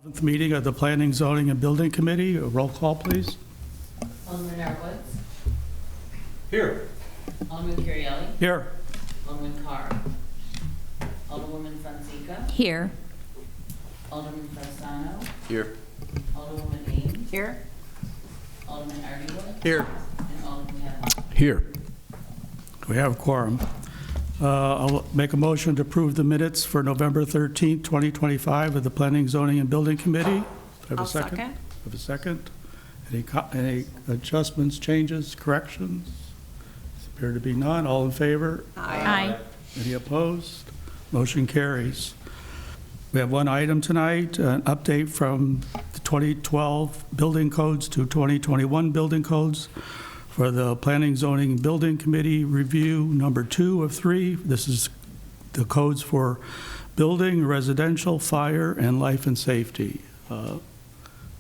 11th meeting of the Planning, Zoning, and Building Committee. A roll call, please. Alderman Narcoitz. Here. Alderman Currielli. Here. Alderman Carr. Alderwoman Fonseca. Here. Alderman Frestano. Here. Alderwoman Ames. Here. Alderman Artie. Here. And Alderman Cadwell. Here. We have a quorum. I'll make a motion to approve the minutes for November 13th, 2025 of the Planning, Zoning, and Building Committee. Do I have a I'll second? second. Have a second? Any adjustments, changes, corrections? Appear to be none. All in favor? Aye. Any opposed? Motion carries. We have one item tonight, an update from the 2012 building codes to 2021 building codes for the Planning, Zoning, and Building Committee review number 2 of 3. This is the codes for building, residential, fire, and life and safety.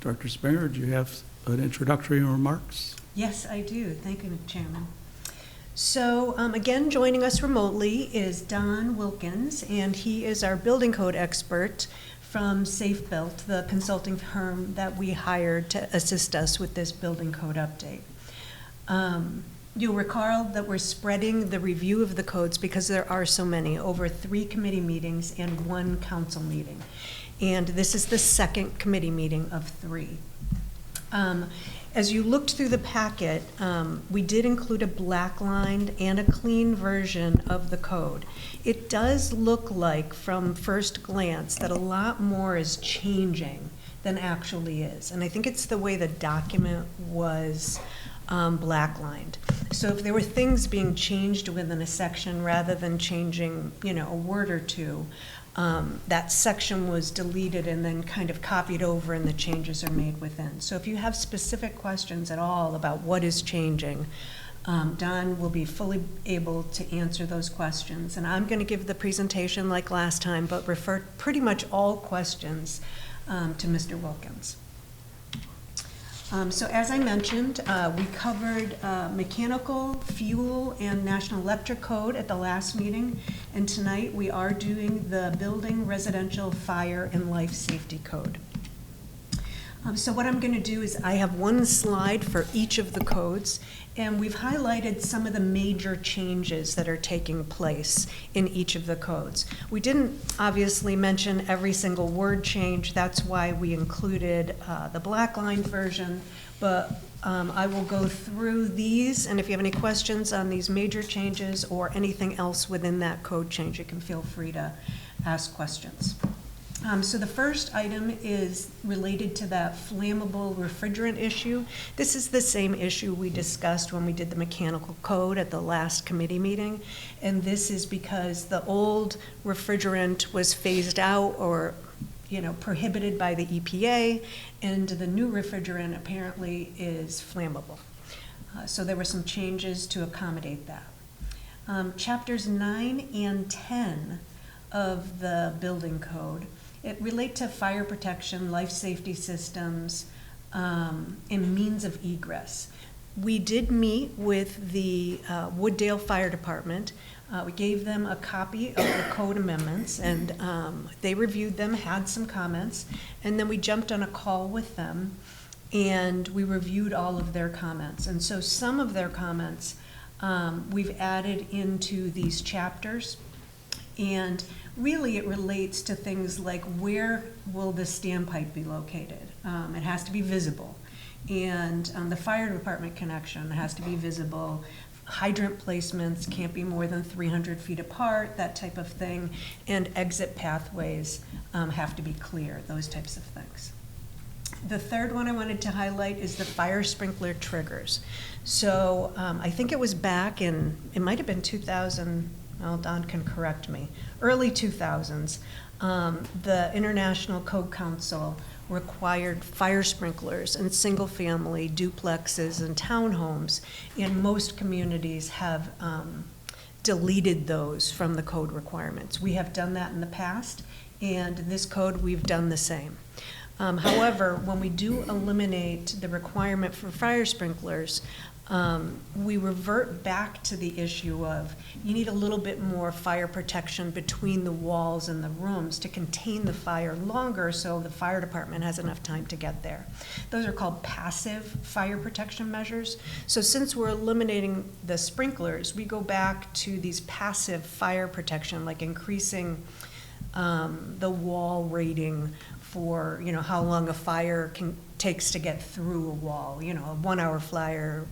Dr. Springer, do you have an introductory remarks? Yes, I do. Thank you, Chairman. So again, joining us remotely is Don Wilkins, and he is our building code expert from Safe Built, the consulting firm that we hired to assist us with this building code update. You'll recall that we're spreading the review of the codes because there are so many, over 3 committee meetings and 1 council meeting. And this is the second committee meeting of 3. As you looked through the packet, we did include a black line and a clean version of the code. It does look like, from first glance, that a lot more is changing than actually is. And I think it's the way the document was black-lined. So if there were things being changed within a section rather than changing, a word or two, that section was deleted and then kind of copied over and the changes are made within. So if you have specific questions at all about what is changing, Don will be fully able to answer those questions. And I'm going to give the presentation like last time, but refer pretty much all questions to Mr. Wilkins. So as I mentioned, we covered mechanical, fuel, and National Electric Code at the last meeting, and tonight we are doing the Building, Residential, Fire, and Life Safety Code. So what I'm going to do is I have one slide for each of the codes, and we've highlighted some of the major changes that are taking place in each of the codes. We didn't obviously mention every single word change. That's why we included the black line version, but I will go through these, and if you have any questions on these major changes or anything else within that code change, you can feel free to ask questions. So the first item is related to that flammable refrigerant issue. This is the same issue we discussed when we did the mechanical code at the last committee meeting. And this is because the old refrigerant was phased out or prohibited by the EPA, and the new refrigerant apparently is flammable. So there were some changes to accommodate that. Chapters 9 and 10 of the building code, it relate to fire protection, life safety systems, and means of egress. We did meet with the Wooddale Fire Department. We gave them a copy of the code amendments, and they reviewed them, had some comments, and then we jumped on a call with them, and we reviewed all of their comments. And so some of their comments we've added into these chapters, and really it relates to things like where will the standpipe be located? It has to be visible. And the fire department connection has to be visible. Hydrant placements can't be more than 300 feet apart, that type of thing. And exit pathways have to be clear, those types of things. The third one I wanted to highlight is the fire sprinkler triggers. So I think it was back in, it might have been 2000, well, Don can correct me, early 2000s, the International Code Council required fire sprinklers in single-family duplexes and townhomes, and most communities have deleted those from the code requirements. We have done that in the past, and in this code we've done the same. However, when we do eliminate the requirement for fire sprinklers, we revert back to the issue of you need a little bit more fire protection between the walls and the rooms to contain the fire longer so the fire department has enough time to get there. Those are called passive fire protection measures. So since we're eliminating the sprinklers, we go back to these passive fire protection, like increasing the wall rating for, how long a fire takes to get through a wall, a 1 hour fire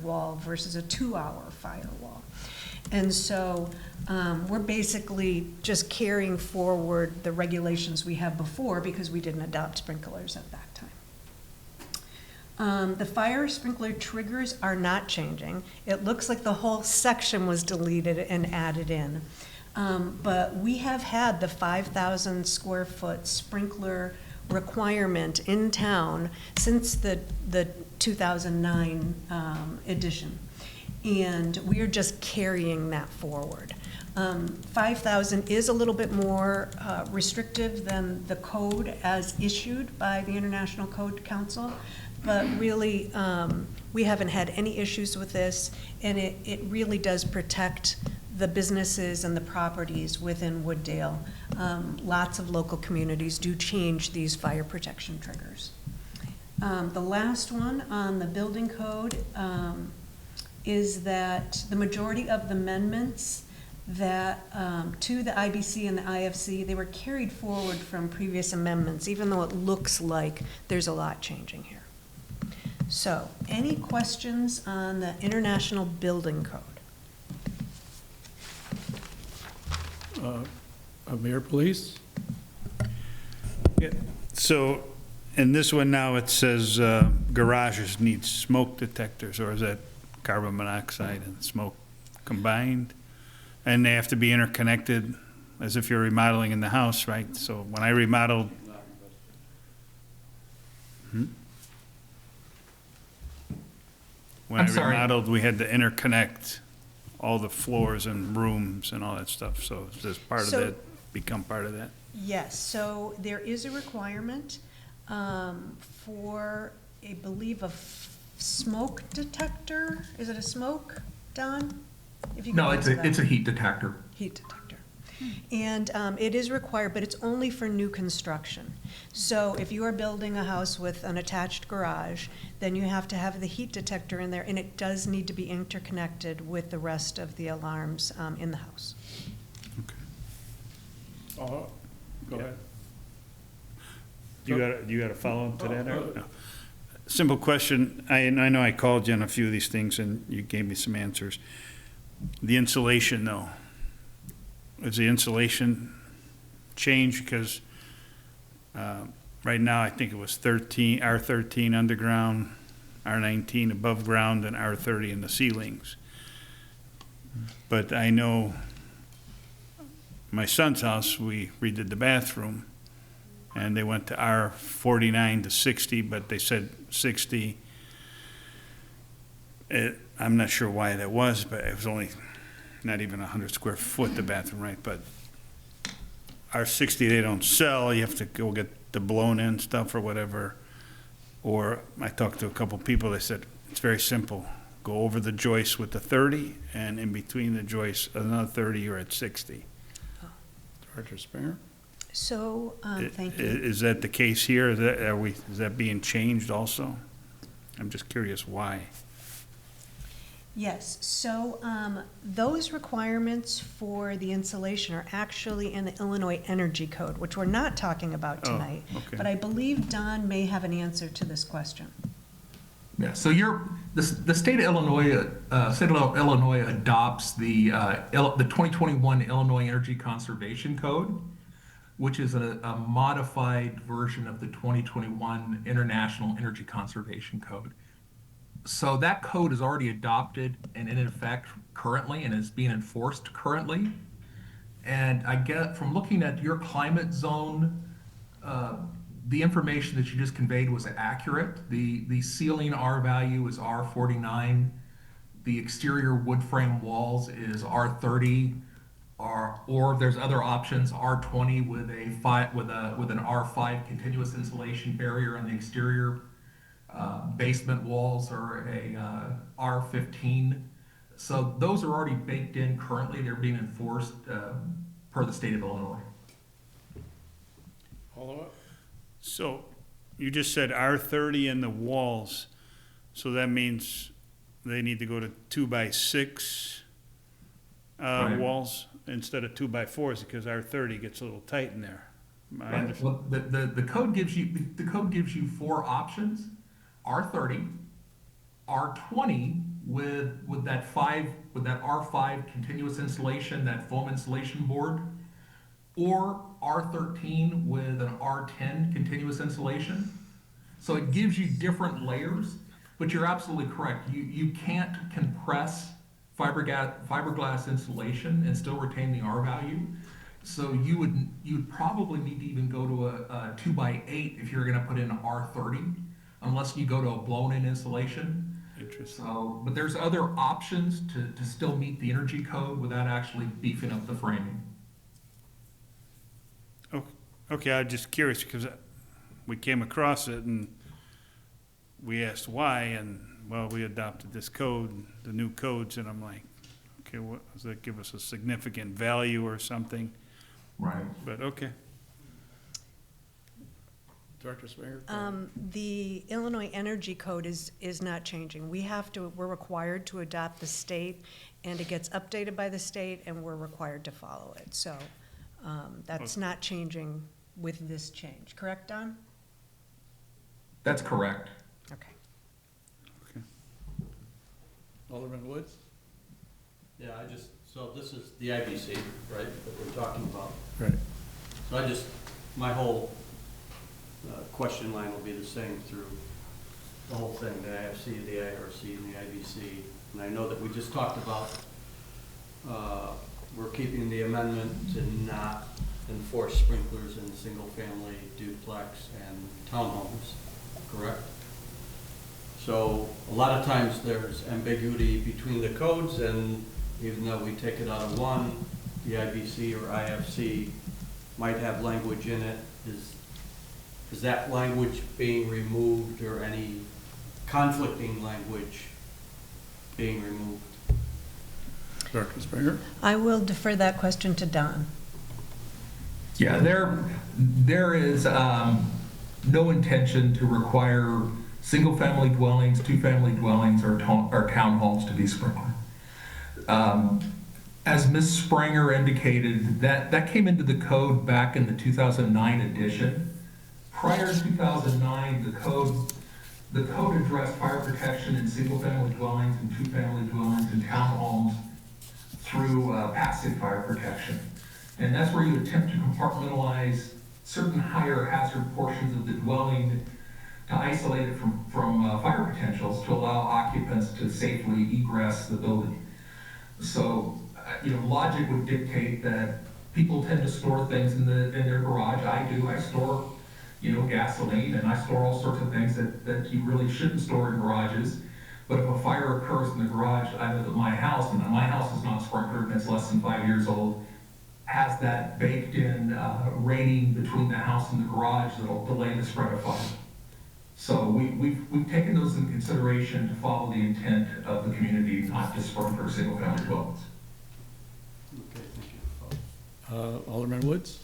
wall versus a 2-hour fire wall. And so we're basically just carrying forward the regulations we had before because we didn't adopt sprinklers at that time. The fire sprinkler triggers are not changing. It looks like the whole section was deleted and added in. But we have had the 5,000 square foot sprinkler requirement in town since the 2009 edition. And we are just carrying that forward. 5,000 is a little bit more restrictive than the code as issued by the International Code Council, but really we haven't had any issues with this, and it really does protect the businesses and the properties within Wooddale. Lots of local communities do change these fire protection triggers. The last one on the building code is that the majority of the amendments that to the IBC and the IFC, they were carried forward from previous amendments, even though it looks like there's a lot changing here. So, any questions on the International Building Code? Mayor, please. Yeah. So, in this one now, it says garages need smoke detectors, or is that carbon monoxide and smoke combined? And they have to be interconnected, as if you're remodeling in the house, right? So when I remodeled, when I'm I sorry. remodeled, we had to interconnect all the floors and rooms and all that stuff. So does this part of So- that become part of that? Yes, so there is a requirement for, I believe, a smoke detector. Is it a smoke, Don? If you could No, answer that. it's a heat detector. Heat detector. And it is required, but it's only for new construction. So if you are building a house with an attached garage, then you have to have the heat detector in there, and it does need to be interconnected with the rest of the alarms in the house. Go ahead. You got a follow-up to that, Eric? No. Simple question. I know I called you on a few of these things, and you gave me some answers. The insulation, though. Is the insulation changed? Because right now, I think it was R13 underground, R19 above ground, and R30 in the ceilings. But I know my son's house, we redid the bathroom, and they went to R49 to 60, but they said 60. I'm not sure why that was, but it was only not even 100 square foot, the bathroom, right? But R60 they don't sell. You have to go get the blown in stuff or whatever. Or I talked to a couple people, they said, it's very simple. Go over the joist with the 30, and in between the joist, another 30, you're at 60. Director Springer? So, thank you. Is that the case here? Is that being changed also? I'm just curious why. Yes, so those requirements for the insulation are actually in the Illinois Energy Code, which we're not talking about Oh, tonight. okay. But I believe Don may have an answer to this question. Yeah, so the state of Illinois, adopts the 2021 Illinois Energy Conservation Code, which is a modified version of the 2021 International Energy Conservation Code. So that code is already adopted and in effect currently and is being enforced currently. And I get from looking at your climate zone, the information that you just conveyed was accurate. The ceiling R value is R49. The exterior wood frame walls is R30, or there's other options, R20 with an R5 continuous insulation barrier on the exterior. Basement walls are a R15. So those are already baked in currently. They're being enforced per the state of Illinois. So you just said R30 in the walls, so that means they need to go to 2x6 Right. walls instead of 2x4s because R30 gets a little tight in there. I Right. understand. Well, the code gives you four options: R30, R20 with that R5 continuous insulation, that foam insulation board, or R13 with an R10 continuous insulation. So it gives you different layers, but you're absolutely correct. You can't compress fiberglass insulation and still retain the R value. So you'd probably need to even go to a 2x8 if you're gonna put in R30, unless you go to a blown-in insulation. Interesting. So, but there's other options to still meet the energy code without actually beefing up the framing. Okay, I'm just curious because we came across it and we asked why, and well, we adopted this code, the new codes, and I'm like, okay, what does that give us a significant value or something? Right. But okay. Director Springer? The Illinois Energy Code is not changing. We're required to adopt the state, and it gets updated by the state, and we're required to follow it. So that's not changing with this change. Correct, Don? That's correct. Okay. Alderman Woods? Yeah, so this is the IBC, right, that we're talking about. Right. So my whole question line will be the same through the whole thing, the IFC, the IRC, and the IBC. And I know that we just talked about, we're keeping the amendment to not enforce sprinklers in single-family duplex and townhomes, correct? So a lot of times there's ambiguity between the codes, and even though we take it out of one, the IBC or IFC might have language in it. Is that language being removed, or any conflicting language being removed? Director Springer? I will defer that question to Don. Yeah, there is no intention to require single-family dwellings, two-family dwellings, or townhomes to be sprinkled. As Ms. Springer indicated, that came into the code back in the 2009 edition. Prior to 2009, the code addressed fire protection in single-family dwellings and two-family dwellings and townhomes through passive fire protection. And that's where you attempt to compartmentalize certain higher hazard portions of the dwelling to isolate it from fire potentials to allow occupants to safely egress the building. So, logic would dictate that people tend to store things in their garage. I do. I store, gasoline, and I store all sorts of things that you really shouldn't store in garages. But if a fire occurs in the garage, I live at my house, and my house is not sprinkled, and it's less than 5 years old, has that baked-in rating between the house and the garage that'll delay the spread of fire. So we've taken those into consideration to follow the intent of the community, not just sprinkler single-family dwellings. Okay, thank you. Alderman Woods?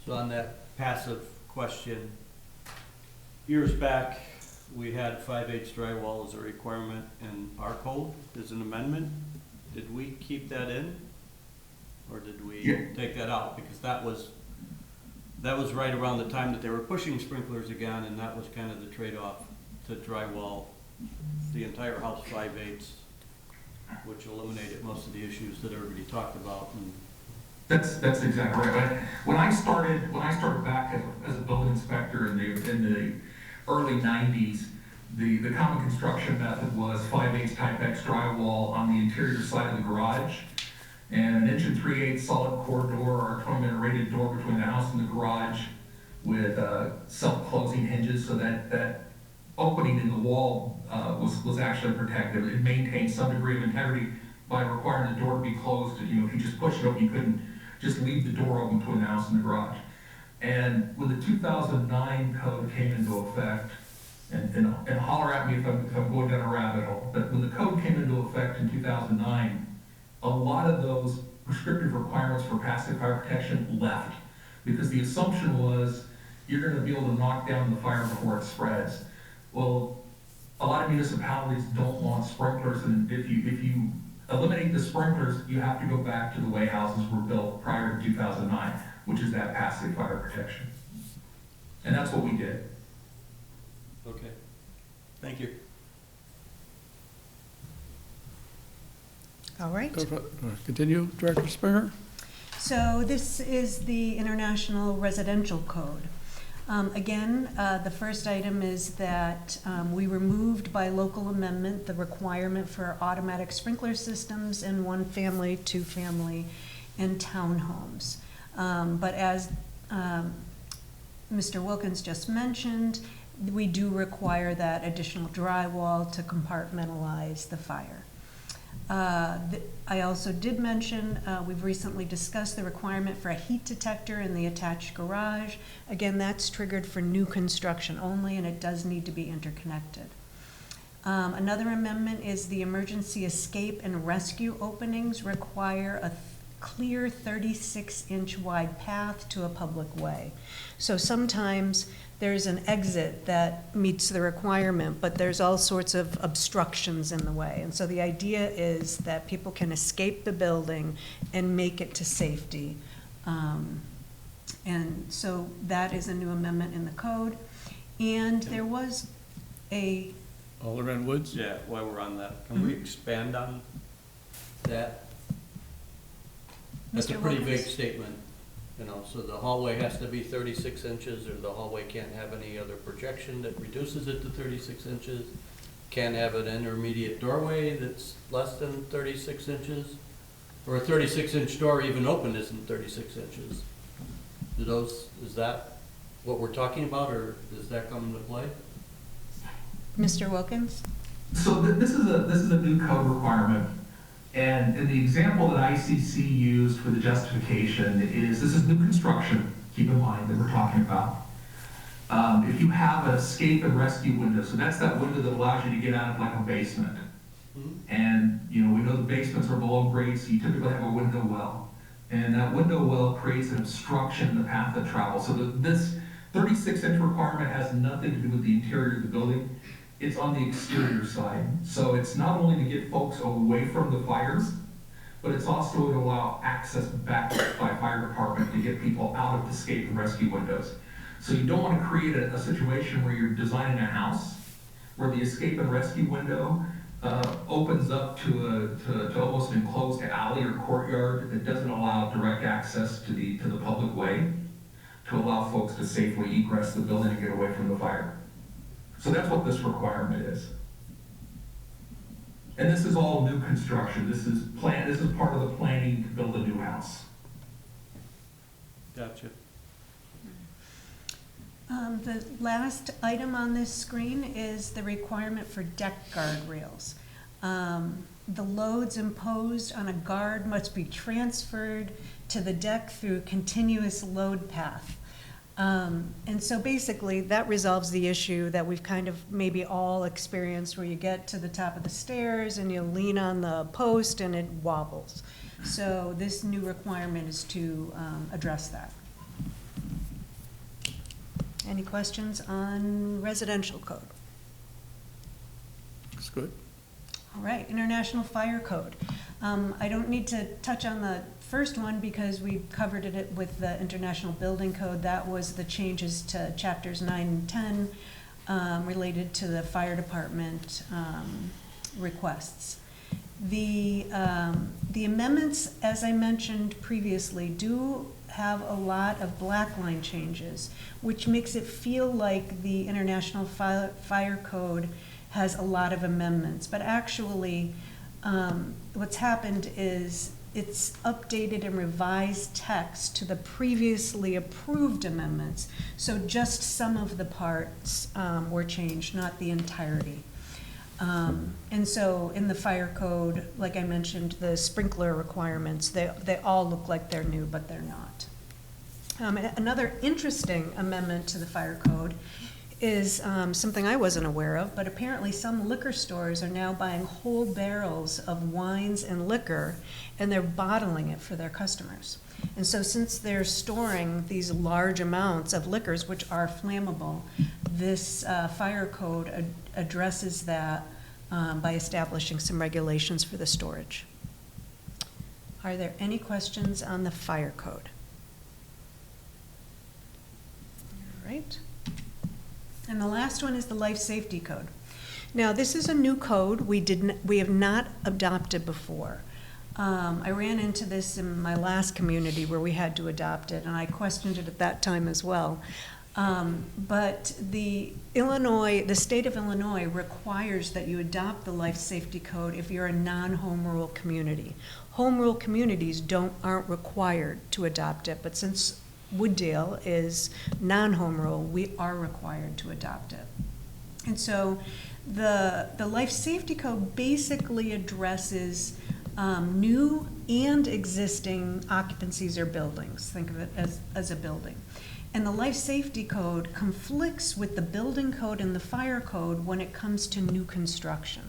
So on that passive question, years back, we had 5/8 drywall as a requirement in our code as an amendment. Did we keep that in? Or did we Yeah. take that out? Because that was right around the time that they were pushing sprinklers again, and that was kind of the trade-off to drywall the entire house 5/8, which eliminated most of the issues that everybody talked about. And That's exactly right. When I started back as a building inspector in the early 90s, the common construction method was 5/8 type X drywall on the interior side of the garage, and an 1 3/8 solid core door or a 20-minute rated door between the house and the garage with self-closing hinges, so that opening in the wall was actually protected. It maintained some degree of integrity by requiring the door to be closed. If you just push it open, you couldn't just leave the door open between the house and the garage. And when the 2009 code came into effect, and holler at me if I'm going down a rabbit hole. But when the code came into effect in 2009, a lot of those prescriptive requirements for passive fire protection left, because the assumption was you're going to be able to knock down the fire before it spreads. Well, a lot of municipalities don't want sprinklers, and if you eliminate the sprinklers, you have to go back to the way houses were built prior to 2009, which is that passive fire protection. And that's what we did. Okay, thank you. All right. Continue, Director Springer? So this is the International Residential Code. Again, the first item is that we removed by local amendment the requirement for automatic sprinkler systems in one-family, two-family, and townhomes. But as Mr. Wilkins just mentioned, we do require that additional drywall to compartmentalize the fire. I also did mention, we've recently discussed the requirement for a heat detector in the attached garage. Again, that's triggered for new construction only, and it does need to be interconnected. Another amendment is the emergency escape and rescue openings require a clear 36-inch wide path to a public way. So sometimes there's an exit that meets the requirement, but there's all sorts of obstructions in the way. And so the idea is that people can escape the building and make it to safety. And so that is a new amendment in the code. And there was a... Alderman Woods? Yeah, while we're on that, can we expand on that? That's a Mr. pretty big Wilkins? statement, you know, so the hallway has to be 36 inches, or the hallway can't have any other projection that reduces it to 36 inches, can't have an intermediate doorway that's less than 36 inches, or a 36-inch door even open isn't 36 inches. Is that what we're talking about, or does that come into play? Mr. Wilkins? So this is a new code requirement. And in the example that ICC used for the justification this is new construction, keep in mind, that we're talking about. If you have an escape and rescue window, so that's that window that allows you to get out of like a basement. And, you know, we know the basements are below grade, so you typically have a window well. And that window well creates an obstruction in the path of travel. So this 36-inch requirement has nothing to do with the interior of the building. It's on the exterior side. So it's not only to get folks away from the fires, but it's also to allow access back by fire department to get people out of the escape and rescue windows. So you don't want to create a situation where you're designing a house where the escape and rescue window opens up to almost an enclosed alley or courtyard that doesn't allow direct access to the public way to allow folks to safely egress the building and get away from the fire. So that's what this requirement is. And this is all new construction. This is part of the planning to build a new house. Gotcha. The last item on this screen is the requirement for deck guardrails. The loads imposed on a guard must be transferred to the deck through continuous load path. And so basically that resolves the issue that we've kind of maybe all experienced, where you get to the top of the stairs and you lean on the post and it wobbles. So this new requirement is to address that. Any questions on residential code? That's good. All right, International Fire Code. I don't need to touch on the first one because we covered it with the International Building Code. That was the changes to chapters 9 and 10 related to the fire department requests. The amendments, as I mentioned previously, do have a lot of black line changes, which makes it feel like the International Fire Code has a lot of amendments. But actually, what's happened is it's updated and revised text to the previously approved amendments. So just some of the parts were changed, not the entirety. And so in the fire code, like I mentioned, the sprinkler requirements, they all look like they're new, but they're not. Another interesting amendment to the fire code is something I wasn't aware of, but apparently some liquor stores are now buying whole barrels of wines and liquor, and they're bottling it for their customers. And so since they're storing these large amounts of liquors, which are flammable, this fire code addresses that by establishing some regulations for the storage. Are there any questions on the fire code? All right. And the last one is the life safety code. Now, this is a new code we have not adopted before. I ran into this in my last community where we had to adopt it, and I questioned it at that time as well. But the state of Illinois requires that you adopt the life safety code if you're a non-home rule community. Home rule communities aren't required to adopt it, but since Wooddale is non-home rule, we are required to adopt it. And so the life safety code basically addresses new and existing occupancies or buildings. Think of it as a building. And the life safety code conflicts with the building code and the fire code when it comes to new construction.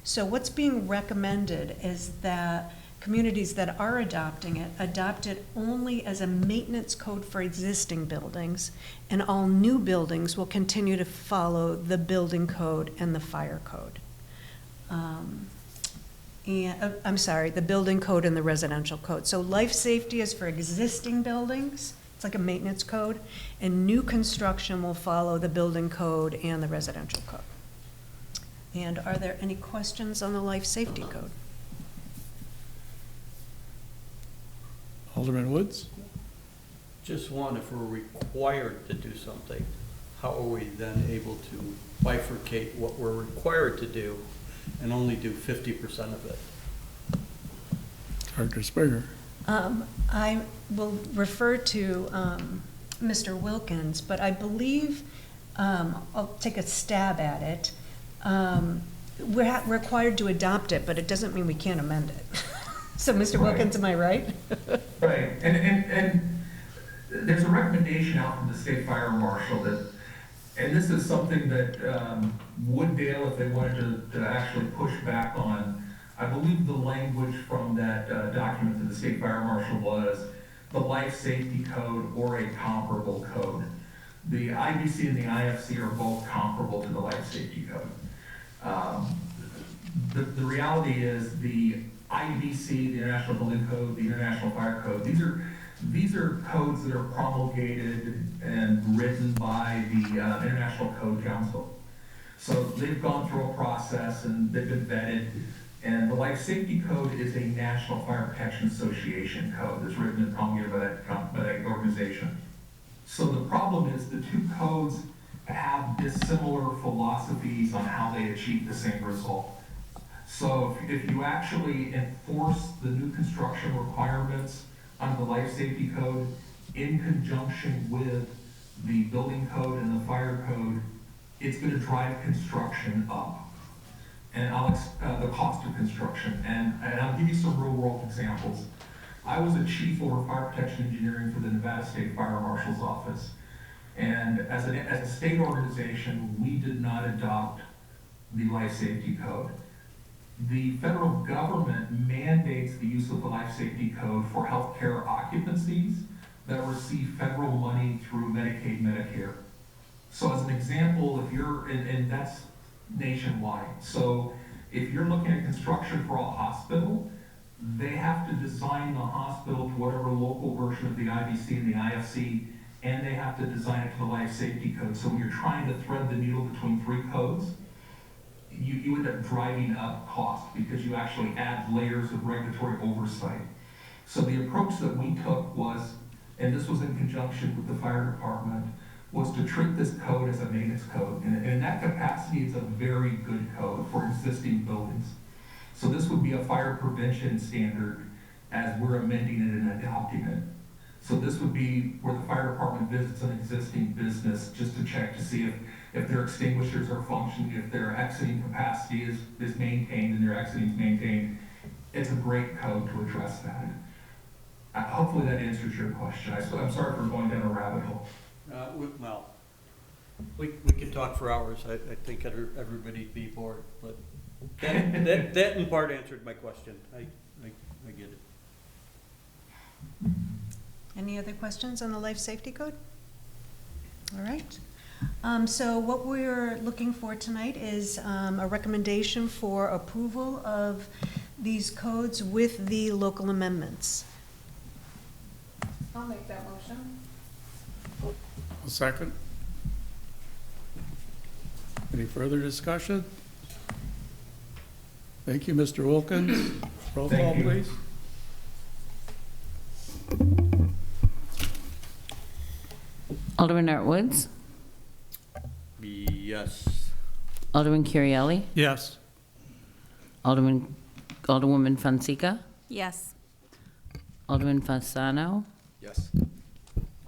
So what's being recommended is that communities that are adopting it adopt it only as a maintenance code for existing buildings, and all new buildings will continue to follow the building code and the fire code. The building code and the residential code. So life safety is for existing buildings. It's like a maintenance code, and new construction will follow the building code and the residential code. And are there any questions on the life safety code? Alderman Woods? Just one, if we're required to do something, how are we then able to bifurcate what we're required to do and only do 50% of it? Director Springer. I will refer to Mr. Wilkins, but I believe, I'll take a stab at it. We're required to adopt it, but it doesn't mean we can't amend it. So, Mr. Wilkins, am I right? Right, and there's a recommendation out from the state fire marshal that, and this is something that Wooddale, if they wanted to actually push back on, I believe the language from that document to the state fire marshal was the life safety code or a comparable code. The IBC and the IFC are both comparable to the life safety code. The reality is the IBC, the International Building Code, the International Fire Code, these are codes that are promulgated and written by the International Code Council. So they've gone through a process and they've been vetted. And the Life Safety Code is a National Fire Protection Association code that's written and promulgated by that organization. So the problem is the two codes have dissimilar philosophies on how they achieve the same result. So if you actually enforce the new construction requirements under the Life Safety Code in conjunction with the building code and the fire code, it's going to drive construction up. And the cost of construction. And I'll give you some real world examples. I was a chief over fire protection engineering for the Nevada State Fire Marshal's Office. And as a state organization, we did not adopt the life safety code. The federal government mandates the use of the life safety code for healthcare occupancies that receive federal money through Medicaid, Medicare. So as an example, if you're, and that's nationwide. So if you're looking at construction for a hospital, they have to design the hospital to whatever local version of the IBC and the IFC, and they have to design it to the life safety code. So when you're trying to thread the needle between three codes, you end up driving up cost because you actually add layers of regulatory oversight. So the approach that we took was, and this was in conjunction with the fire department, was to treat this code as a maintenance code. And in that capacity, it's a very good code for existing buildings. So this would be a fire prevention standard as we're amending it and adopting it. So this would be where the fire department visits an existing business just to check to see if their extinguishers are functioning, if their exiting capacity is maintained and their exiting is maintained. It's a great code to address that. Hopefully that answers your question. I'm sorry for going down a rabbit hole. Well, We could talk for hours. I think everybody'd be bored, but that in part answered my question. I get it. Any other questions on the life safety code? All right. So what we're looking for tonight is a recommendation for approval of these codes with the local amendments. I'll make that motion. A second. Any further discussion? Thank you, Mr. Wilkins. Roll call, Thank you. please. Alderman Art Woods, Yes. Alderman Currielli, Yes. Alderwoman Fonseca, Yes. Alderman Fasano, Yes.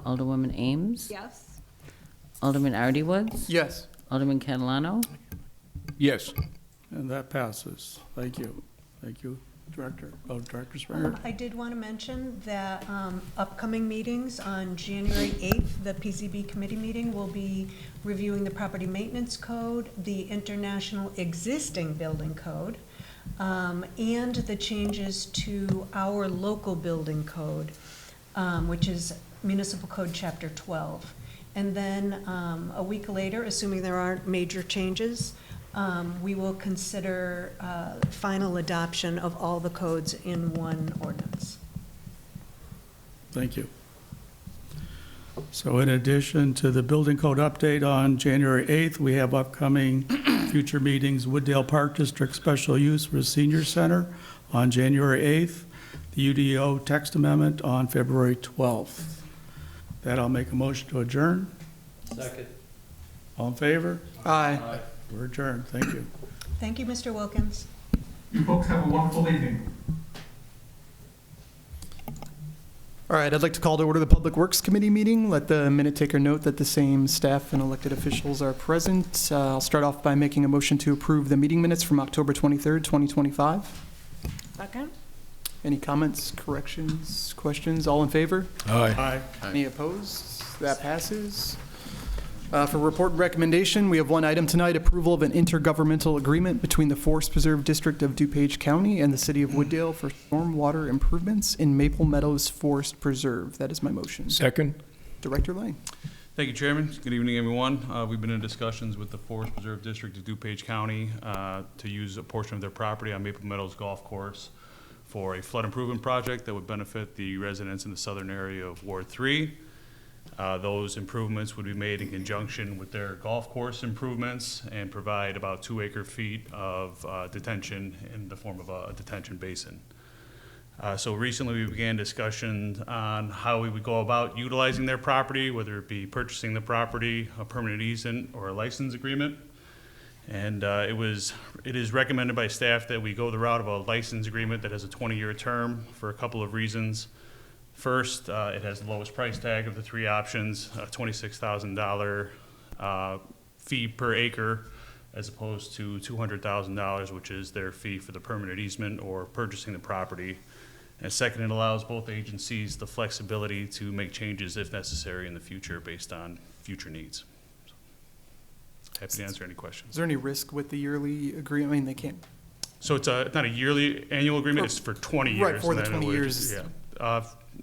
Alderwoman Ames, Yes. Alderman Artie Woods, Yes. Alderman Catalano, Yes. And that passes. Thank you. Thank you, Director. Oh, Director Springer. I did want to mention that upcoming meetings on January 8th, the PCB committee meeting will be reviewing the property maintenance code, the international existing building code, and the changes to our local building code, which is Municipal Code Chapter 12. And then a week later, assuming there aren't major changes, we will consider final adoption of all the codes in one ordinance. Thank you. So in addition to the building code update on January 8th, we have upcoming future meetings, Wooddale Park District Special Use for Senior Center on January 8th, the UDO text amendment on February 12th. That I'll make a motion to adjourn. Second. All in favor? Aye. We're adjourned. Thank you. Thank you, Mr. Wilkins. You folks have a wonderful evening. All right, I'd like to call to order the Public Works Committee meeting. Let the minute taker note that the same staff and elected officials are present. I'll start off by making a motion to approve the meeting minutes from October 23rd, 2025. Second? Any comments, corrections, questions? All in favor? Aye. Any opposed? That passes. For report and recommendation, we have one item tonight, approval of an intergovernmental agreement between the Forest Preserve District of DuPage County and the City of Wooddale for stormwater improvements in Maple Meadows Forest Preserve. That is my motion. Second. Director Lang. Thank you, Chairman. Good evening, everyone. We've been in discussions with the Forest Preserve District of DuPage County to use a portion of their property on Maple Meadows Golf Course for a flood improvement project that would benefit the residents in the southern area of Ward 3. Those improvements would be made in conjunction with their golf course improvements and provide about 2 acre-feet of detention in the form of a detention basin. So recently we began discussions on how we would go about utilizing their property, whether it be purchasing the property, a permanent easement, or a license agreement. And it is recommended by staff that we go the route of a license agreement that has a 20-year term for a couple of reasons. First, it has the lowest price tag of the 3 options, a $26,000 fee per acre, as opposed to $200,000, which is their fee for the permanent easement or purchasing the property. And second, it allows both agencies the flexibility to make changes if necessary in the future based on future needs. Happy to answer any questions. Is there any risk with the yearly agreement? I mean, they can't. So it's not a yearly annual agreement, it's for 20 years. Right, for the and then 20 it would- years. Yeah.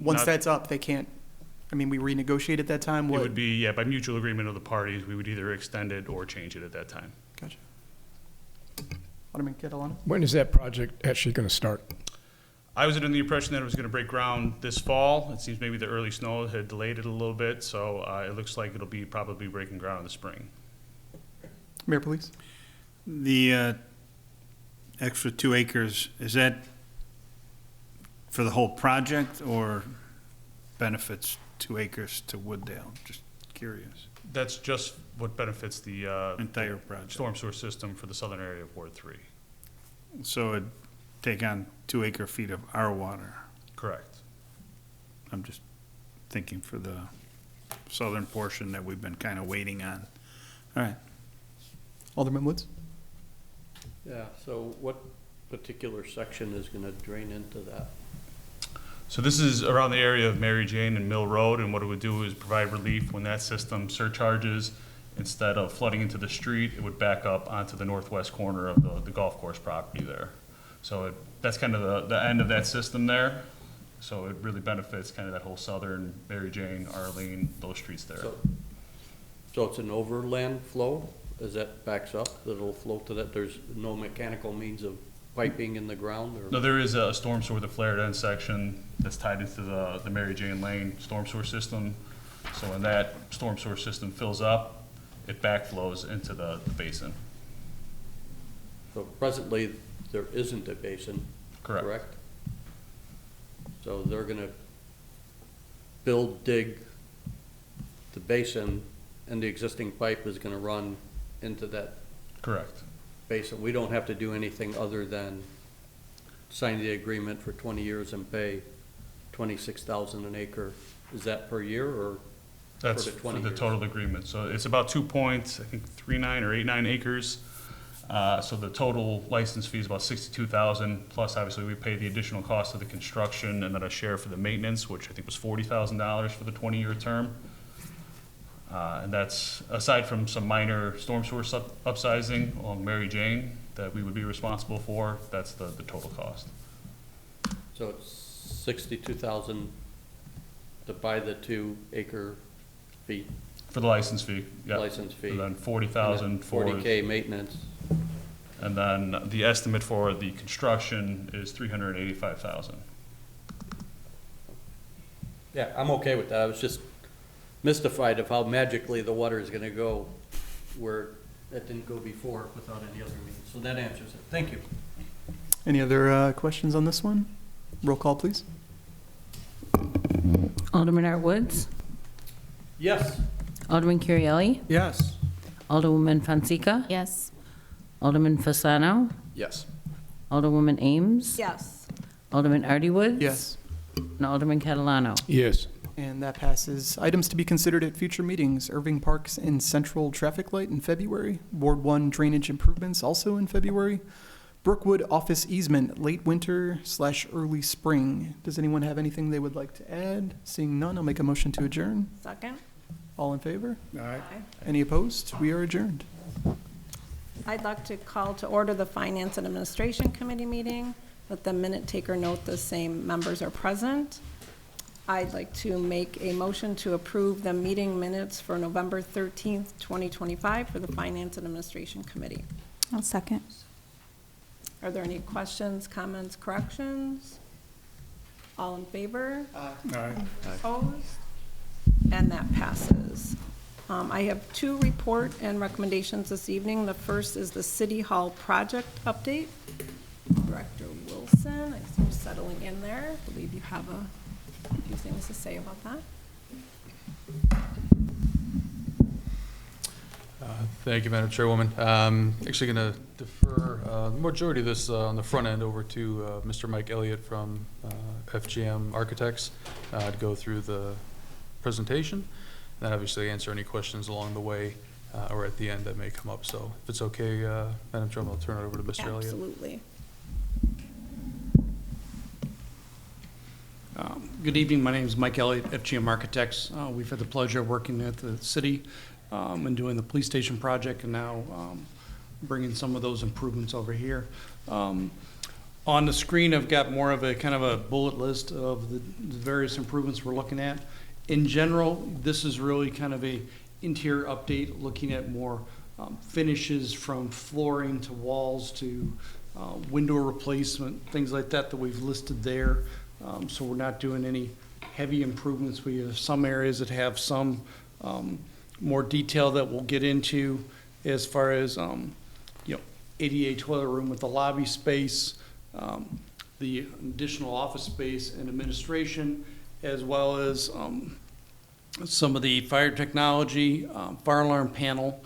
Once Not- that's up, they can't, I mean, we renegotiate at that time? It What? would be, yeah, by mutual agreement of the parties, we would either extend it or change it at that time. Gotcha. Alderman Catalano? When is that project actually going to start? I was under the impression that it was going to break ground this fall. It seems maybe the early snow had delayed it a little bit, so it looks like it'll be probably breaking ground in the spring. Mayor, please. The extra 2 acres, is that for the whole project or benefits 2 acres to Wooddale? Just curious. That's just what benefits the Entire project. storm sewer system for the southern area of Ward 3. So it'd take on 2 acre-feet of our water. Correct. I'm just thinking for the southern portion that we've been kind of waiting on. All right. Alderman Woods? Yeah, so what particular section is gonna drain into that? So this is around the area of Mary Jane and Mill Road, and what it would do is provide relief when that system surcharges instead of flooding into the street, it would back up onto the northwest corner of the golf course property there. So that's kind of the end of that system there. So it really benefits kind of that whole southern Mary Jane, Arlene, those streets there. So it's an overland flow, as that backs up, that it'll flow to that, there's no mechanical means of piping in the ground, or? No, there is a storm sewer, the flared end section that's tied into the Mary Jane Lane storm sewer system. So when that storm sewer system fills up, it backflows into the basin. So presently, there isn't a basin, Correct. correct? So they're gonna dig the basin, and the existing pipe is gonna run into that Correct. basin. We don't have to do anything other than sign the agreement for 20 years and pay $26,000 an acre. Is that per year, or? That's the for 20 the years. total agreement. So it's about 2.39 or 89 acres. So the total license fee is about 62,000, plus obviously we pay the additional cost of the construction and then a share for the maintenance, which I think was $40,000 for the 20-year term. And that's aside from some minor storm sewer upsizing along Mary Jane that we would be responsible for. That's the total cost. So it's 62,000 to buy the 2-acre fee, For the license fee, yeah. license fee. And then 40,000 for, $40K maintenance. and then the estimate for the construction is 385,000. Yeah, I'm okay with that. I was just mystified of how magically the water is gonna go where that didn't go before without any other means. So that answers it. Thank you. Any other questions on this one? Roll call, please. Alderman Art Woods, Yes. Alderman Currielli, Yes. Alderwoman Fonseca, Yes. Alderman Fasano, Yes. Alderwoman Ames, Yes. Alderman Artie Woods. Yes. And Alderman Catalano. Yes. And that passes. Items to be considered at future meetings, Irving Parks and Central Traffic Light in February, Ward 1 drainage improvements also in February, Brookwood office easement, late winter/early spring. Does anyone have anything they would like to add? Seeing none, I'll make a motion to adjourn. Second. All in favor? All right. Any opposed? We are adjourned. I'd like to call to order the Finance and Administration Committee meeting. Let the minute taker note the same members are present. I'd like to make a motion to approve the meeting minutes for November 13th, 2025 for the Finance and Administration Committee. I'll second. Are there any questions, comments, corrections? All in favor? All right. Opposed? And that passes. I have 2 report and recommendations this evening. The first is the City Hall project update. Director Wilson, I see you settling in there. I believe you have a few things to say about that. Thank you, Madam Chairwoman. Actually going to defer the majority of this on the front end over to Mr. Mike Elliott from FGM Architects to go through the presentation, and obviously answer any questions along the way or at the end that may come up. So if it's okay, Madam Chairwoman, I'll turn it over to Mr. Elliott. Absolutely. Good evening. My name is Mike Elliott, FGM Architects. We've had the pleasure of working at the city and doing the police station project, and now bringing some of those improvements over here. On the screen, I've got more of a kind of a bullet list of the various improvements we're looking at. In general, this is really kind of a interior update, looking at more finishes from flooring to walls to window replacement, things like that that we've listed there. So we're not doing any heavy improvements. We have some areas that have some more detail that we'll get into as far as, ADA toilet room with the lobby space, the additional office space and administration, as well as some of the fire technology, fire alarm panel.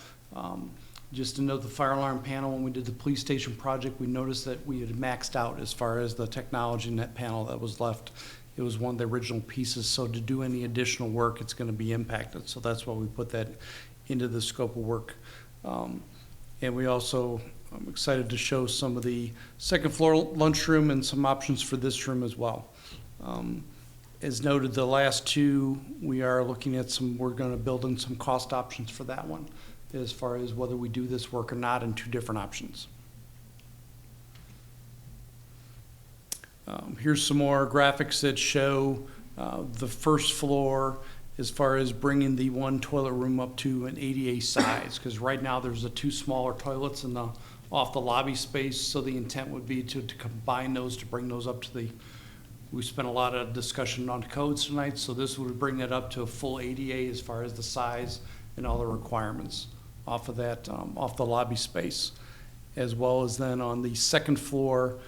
Just to note, the fire alarm panel, when we did the police station project, we noticed that we had maxed out as far as the technology in that panel that was left. It was one of the original pieces, so to do any additional work, it's gonna be impacted. So that's why we put that into the scope of work. And we also, I'm excited to show some of the second floor lunchroom and some options for this room as well. As noted, the last two, we are looking at we're going to build in some cost options for that one, as far as whether we do this work or not, in two different options. Here's some more graphics that show the first floor as far as bringing the one toilet room up to an ADA size, because right now there's the two smaller toilets off the lobby space, so the intent would be to combine those, to bring those up to we spent a lot of discussion on codes tonight, so this would bring that up to a full ADA as far as the size and all the requirements off of that, off the lobby space. As well as then on the second floor,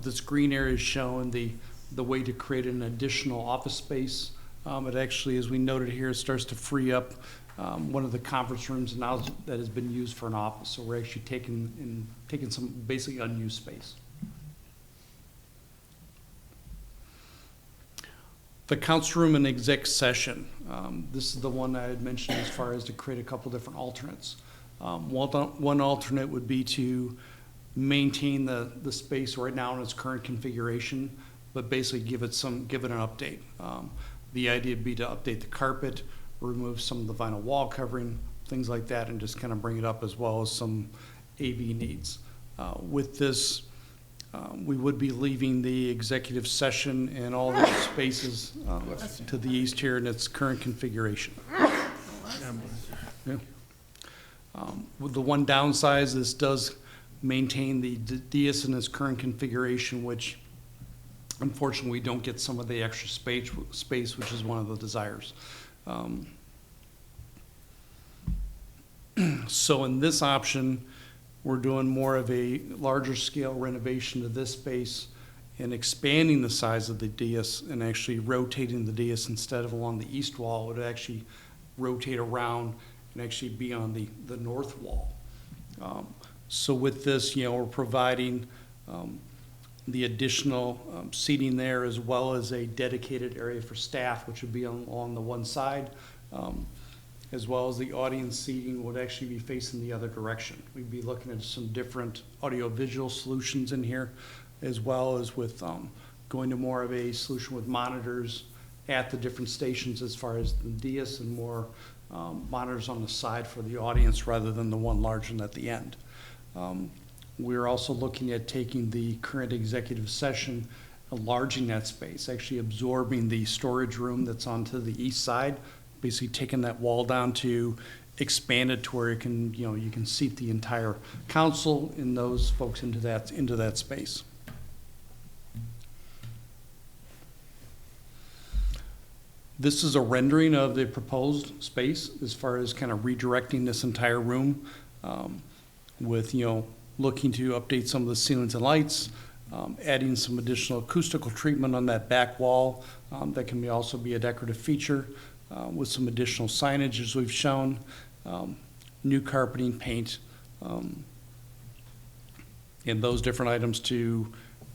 this green area is showing the way to create an additional office space. It actually, as we noted here, starts to free up one of the conference rooms now that has been used for an office. So we're actually taking some basically unused space. The council room and exec session. This is the one I had mentioned as far as to create a couple different alternates. One alternate would be to maintain the space right now in its current configuration, but basically give it an update. The idea would be to update the carpet, remove some of the vinyl wall covering, things like that, and just kind of bring it up, as well as some AV needs. With this, we would be leaving the executive session and all the spaces to the east here in its current configuration. Yeah. With the one downside, this does maintain the dais in its current configuration, which unfortunately we don't get some of the extra space, which is one of the desires. So in this option, we're doing more of a larger scale renovation to this space and expanding the size of the dais and actually rotating the dais instead of along the east wall. It would actually rotate around and actually be on the north wall. So with this, we're providing the additional seating there, as well as a dedicated area for staff, which would be along the one side, as well as the audience seating would actually be facing the other direction. We'd be looking at some different audio-visual solutions in here, as well as with going to more of a solution with monitors at the different stations as far as the dais, and more monitors on the side for the audience rather than the one large one at the end. We're also looking at taking the current executive session, enlarging that space, actually absorbing the storage room that's onto the east side, basically taking that wall down to expand it to where it can, you can seat the entire council and those folks into that space. This is a rendering of the proposed space as far as kind of redirecting this entire room, with, looking to update some of the ceilings and lights, adding some additional acoustical treatment on that back wall that can also be a decorative feature, with some additional signage as we've shown, new carpeting, paint, and those different items to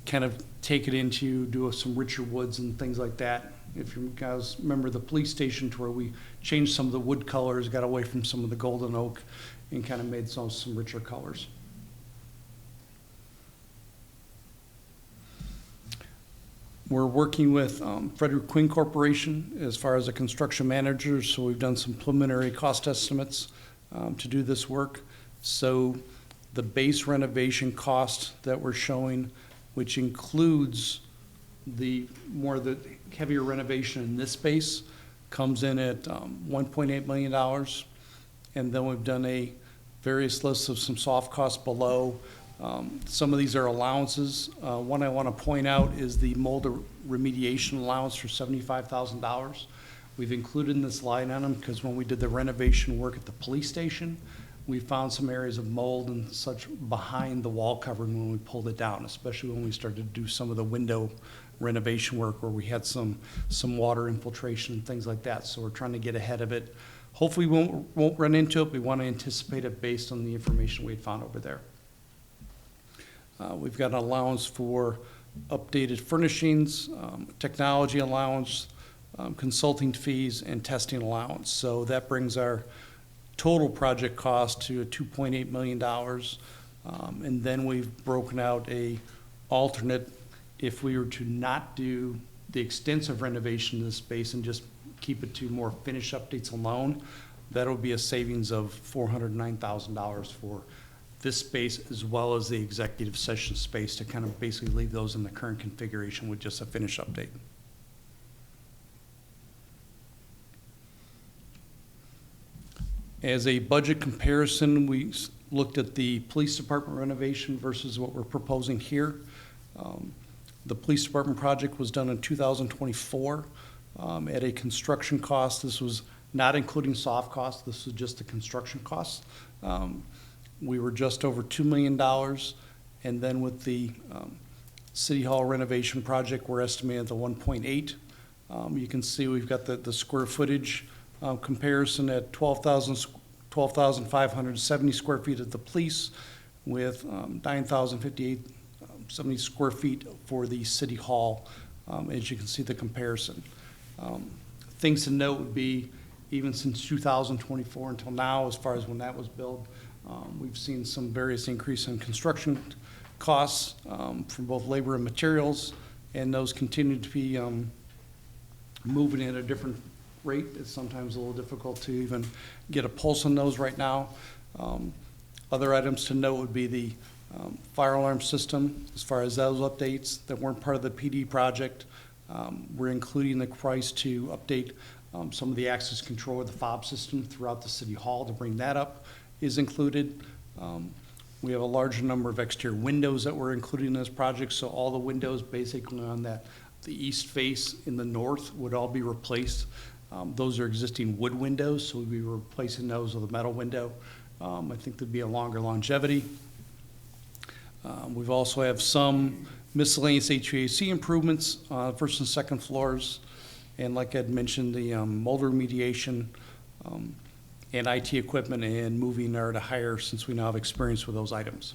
kind of take it into some richer woods and things like that. If you guys remember the police station, to where we changed some of the wood colors, got away from some of the golden oak, and kind of made some richer colors. We're working with Frederick Quinn Corporation as far as a construction manager, so we've done some preliminary cost estimates to do this work. So the base renovation cost that we're showing, which includes the heavier renovation in this space, comes in at $1.8 million. And then we've done various lists of some soft costs below. Some of these are allowances. One I want to point out is the mold remediation allowance for $75,000. We've included in this line item because when we did the renovation work at the police station, we found some areas of mold and such behind the wall covering when we pulled it down, especially when we started to do some of the window renovation work where we had some water infiltration and things like that. So we're trying to get ahead of it. Hopefully we won't run into it. We want to anticipate it based on the information we had found over there. We've got an allowance for updated furnishings, technology allowance, consulting fees, and testing allowance. So that brings our total project cost to $2.8 million. And then we've broken out a alternate if we were to not do the extensive renovation of the space and just keep it to more finish updates alone, that'll be a savings of $409,000 for this space as well as the executive session space to kind of basically leave those in the current configuration with just a finish update. As a budget comparison, we looked at the police department renovation versus what we're proposing here. The police department project was done in 2024 at a construction cost. This was not including soft costs. This was just the construction costs. We were just over $2 million. And then with the City Hall renovation project, we're estimating at the 1.8. You can see we've got the square footage comparison at 12,570 square feet at the police with 9,058 square feet for the City Hall, as you can see the comparison. Things to note would be, even since 2024 until now, as far as when that was built, we've seen some various increase in construction costs from both labor and materials, and those continue to be moving at a different rate. It's sometimes a little difficult to even get a pulse on those right now. Other items to note would be the fire alarm system. As far as those updates that weren't part of the PD project, we're including the price to update some of the access control of the fob system throughout the City Hall. To bring that up is included. We have a larger number of exterior windows that we're including in this project, so all the windows basically on the east face in the north would all be replaced. Those are existing wood windows, so we'll be replacing those with a metal window. I think there'd be a longer longevity. We've also have some miscellaneous HVAC improvements, first and second floors. And like I'd mentioned, the mold remediation and IT equipment and moving are to higher since we now have experience with those items.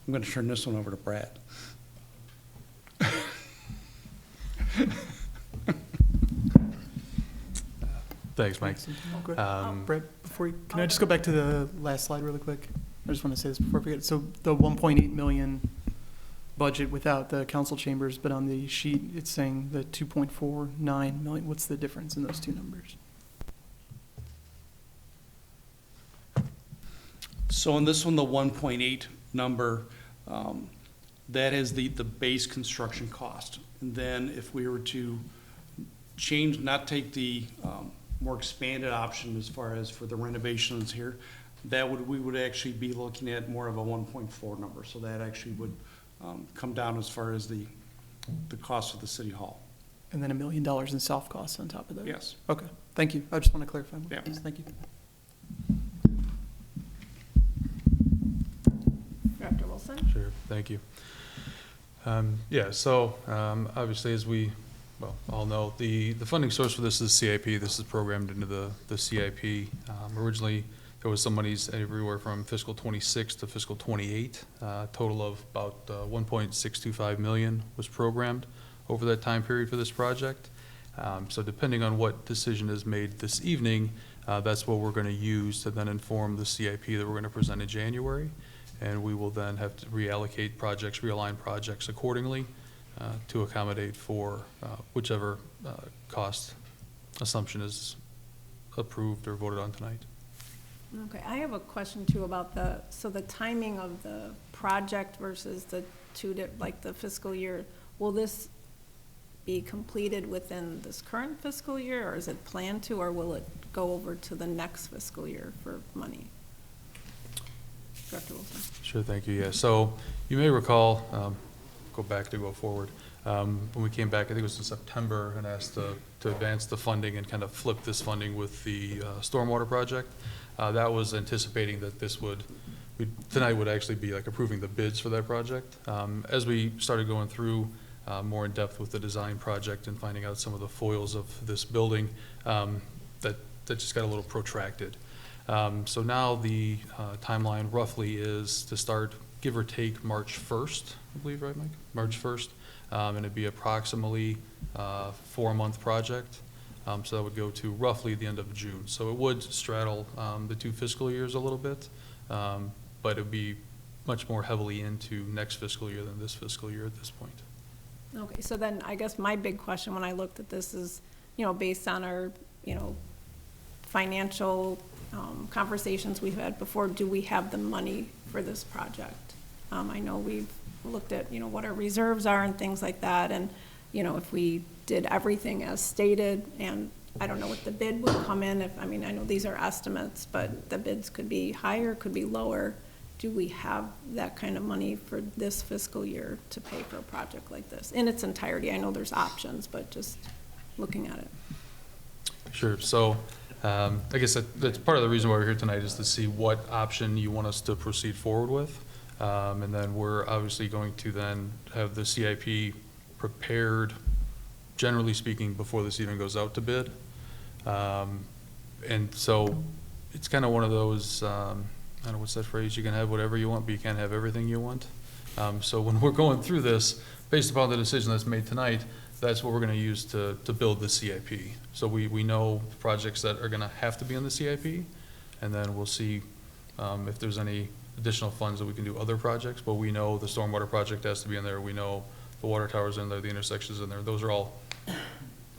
I'm going to turn this one over to Brad. Thanks, Mike. Brett, can I just go back to the last slide really quick? I just want to say this before I forget. So the 1.8 million budget without the council chambers, but on the sheet, it's saying the 2.49 million. What's the difference in those two numbers? So on this one, the 1.8 number, that is the base construction cost. And then if we were to change, not take the more expanded option as far as for the renovations here, we would actually be looking at more of a 1.4 number. So that actually would come down as far as the cost of the City Hall. And then $1 million in soft costs on top of that? Yes. Okay, thank you. I just want to clarify. Yeah. Thank you. Director Wilson? Sure, thank you. Yeah, so obviously, as we all know, the funding source for this is CIP. This is programmed into the CIP. Originally, there was some monies everywhere from fiscal 26 to fiscal 28. Total of about 1.625 million was programmed over that time period for this project. So depending on what decision is made this evening, that's what we're going to use to then inform the CIP that we're going to present in January. And we will then have to reallocate projects, realign projects accordingly to accommodate for whichever cost assumption is approved or voted on tonight. Okay, I have a question too about the timing of the project versus the the fiscal year. Will this be completed within this current fiscal year, or is it planned to, or will it go over to the next fiscal year for money? Director Wilson. Sure, thank you. Yeah, so you may recall, go forward. When we came back, I think it was in September, and asked to advance the funding and kind of flip this funding with the stormwater project. That was anticipating that tonight would actually be like approving the bids for that project. As we started going through more in depth with the design project and finding out some of the foils of this building, that just got a little protracted. So now the timeline roughly is to start, give or take, March 1st, I believe, right, Mike? March 1st, and it'd be approximately a 4-month project. So that would go to roughly the end of June. So it would straddle the two fiscal years a little bit, but it would be much more heavily into next fiscal year than this fiscal year at this point. Okay, so then I guess my big question when I looked at this is, based on our, financial conversations we've had before, do we have the money for this project? I know we've looked at, what our reserves are and things like that, and, if we did everything as stated, and I don't know what the bid would come in, I know these are estimates, but the bids could be higher, could be lower. Do we have that kind of money for this fiscal year to pay for a project like this in its entirety? I know there's options, but just looking at it. Sure. So I guess that's part of the reason why we're here tonight, is to see what option you want us to proceed forward with. And then we're obviously going to then have the CIP prepared, generally speaking, before this even goes out to bid. And so it's kind of one of those, I don't know, what's that phrase? You can have whatever you want, but you can't have everything you want. So when we're going through this, based upon the decision that's made tonight, that's what we're going to use to build the CIP. So we know projects that are going to have to be on the CIP, and then we'll see if there's any additional funds that we can do other projects. But we know the stormwater project has to be in there. We know the water tower's in there, the intersection's in there. Those are all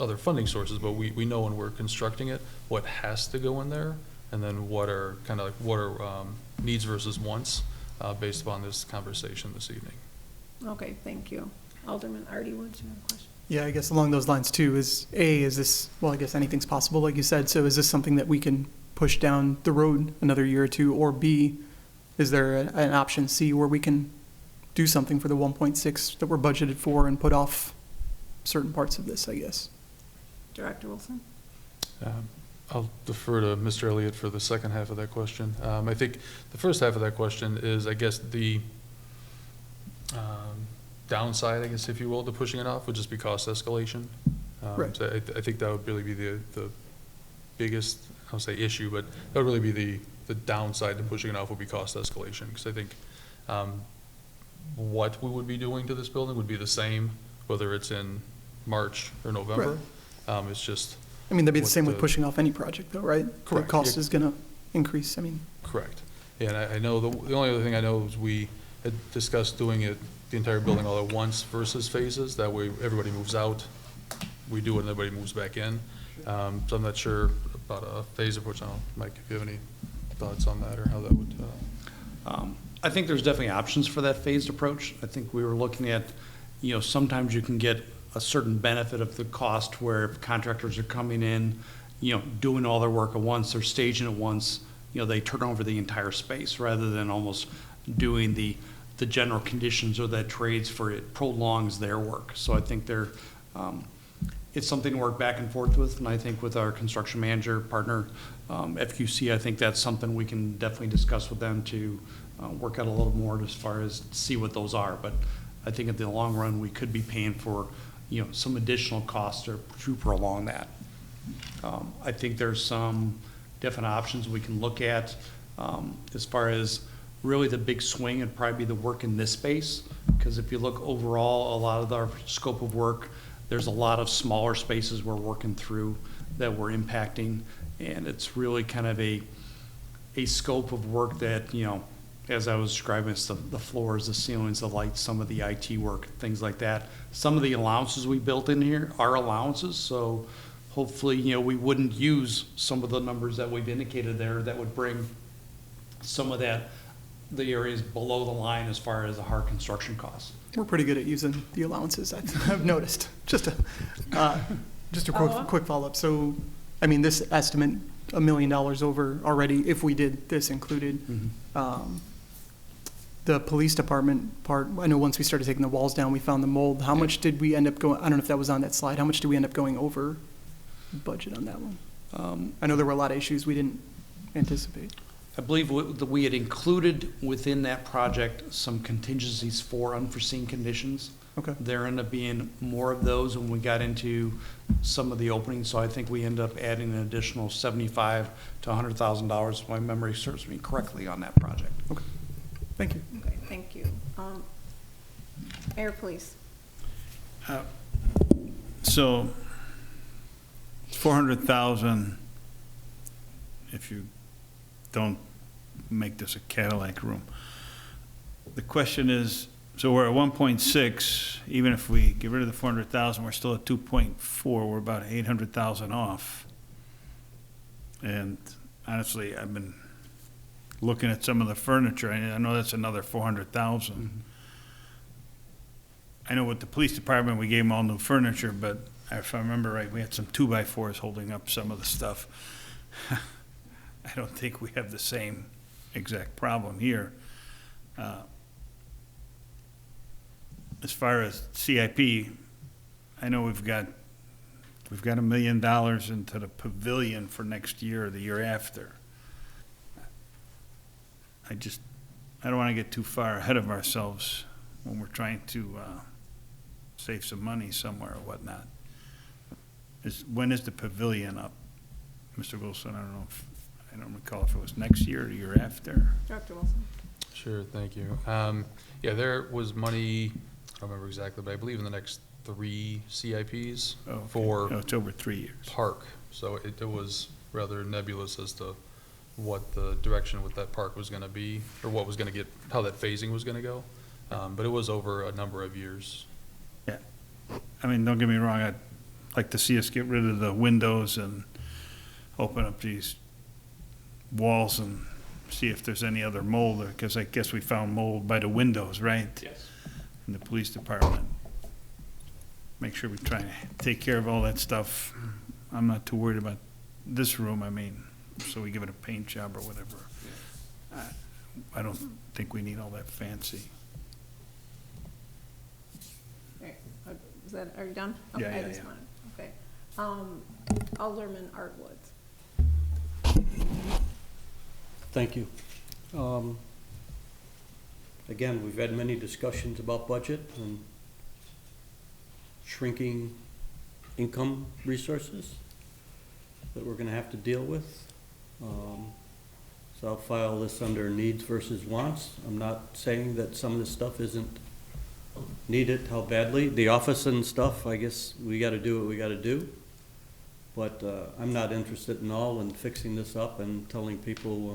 other funding sources, but we know when we're constructing it what has to go in there, and then what are needs versus wants based upon this conversation this evening. Okay, thank you. Alderman Artie, would you have a question? Yeah, I guess along those lines too, is this, well, I guess anything's possible, like you said, so is this something that we can push down the road another year or two, or B, is there an option C where we can do something for the 1.6 that we're budgeted for and put off certain parts of this, I guess? Director Wilson? I'll defer to Mr. Elliott for the second half of that question. I think the first half of that question is, I guess, the downside, I guess, if you will, to pushing it off would just be cost escalation. Right. So I think that would really be the biggest, I'll say issue, but that would really be the downside to pushing it off would be cost escalation. Because I think what we would be doing to this building would be the same, whether it's in March or November. Right. It's just. I mean, that'd be the what same with pushing off any project though, right? Correct. The cost Yeah. is gonna increase, I mean. Correct. Yeah, and I know the only other thing I know is we had discussed doing it, the entire building all at once versus phases. That way everybody moves out, we do it, and everybody moves back in. So I'm not sure about a phase approach. I don't know, Mike, if you have any thoughts on that or how that would. I think there's definitely options for that phased approach. I think we were looking at, sometimes you can get a certain benefit of the cost where if contractors are coming in, doing all their work at once, they're staging at once, they turn over the entire space rather than almost doing the general conditions or the trades for it prolongs their work. So I think it's something to work back and forth with, and I think with our construction manager partner, FQC, I think that's something we can definitely discuss with them to work out a little more as far as see what those are. But I think in the long run, we could be paying for, some additional costs to prolong that. I think there's some different options we can look at as far as really the big swing would probably be the work in this space, because if you look overall, a lot of our scope of work, there's a lot of smaller spaces we're working through that we're impacting, and it's really kind of a scope of work that, as I was describing, it's the floors, the ceilings, the lights, some of the IT work, things like that. Some of the allowances we built in here are allowances, so hopefully, we wouldn't use some of the numbers that we've indicated there that would bring some of the areas below the line as far as the hard construction costs. We're pretty good at using the allowances, I've noticed. Just a quick follow-up. So, I mean, this estimate, $1 million over already, if we did this included. The police department part, I know once we started taking the walls down, we found the mold. How much did we end up going, I don't know if that was on that slide, how much did we end up going over budget on that one? I know there were a lot of issues we didn't anticipate. I believe we had included within that project some contingencies for unforeseen conditions. Okay. There ended up being more of those when we got into some of the openings, so I think we ended up adding an additional $75,000 to $100,000, if my memory serves me correctly, on that project. Okay, thank you. Okay, thank you. Mayor, please. So, it's 400,000 if you don't make this a Cadillac room. the question is, so we're at 1.6, even if we get rid of the 400,000, we're still at 2.4, we're about 800,000 off. And honestly, I've been looking at some of the furniture, and I know that's another 400,000. I know with the police department, we gave them all new furniture, but if I remember right, we had some 2x4s holding up some of the stuff. I don't think we have the same exact problem here. As far as CIP, I know we've got $1 million into the pavilion for next year or the year after. I don't want to get too far ahead of ourselves when we're trying to save some money somewhere or whatnot. When is the pavilion up? Mr. Wilson, I don't recall if it was next year or the year after. Director Wilson. Sure, thank you. Yeah, there was money, I don't remember exactly, but I believe in the next 3 CIPs for It's over 3 years. park. So it was rather nebulous as to what the direction with that park was going to be, or what was going to get, how that phasing was going to go. But it was over a number of years. Yeah. I mean, don't get me wrong, I'd like to see us get rid of the windows and open up these walls and see if there's any other mold, because I guess we found mold by the windows, right? Yes. In the police department. Make sure we try and take care of all that stuff. I'm not too worried about this room, I mean, so we give it a paint job or whatever. I don't think we need all that fancy. Okay, are you done? Yeah, Okay, I yeah, just yeah. wanted- Okay. Alderman Artwood. Thank you. Again, we've had many discussions about budget and shrinking income resources that we're gonna have to deal with. So I'll file this under needs versus wants. I'm not saying that some of this stuff isn't needed, how badly. The office and stuff, I guess we gotta do what we gotta do. But I'm not interested in all in fixing this up and telling people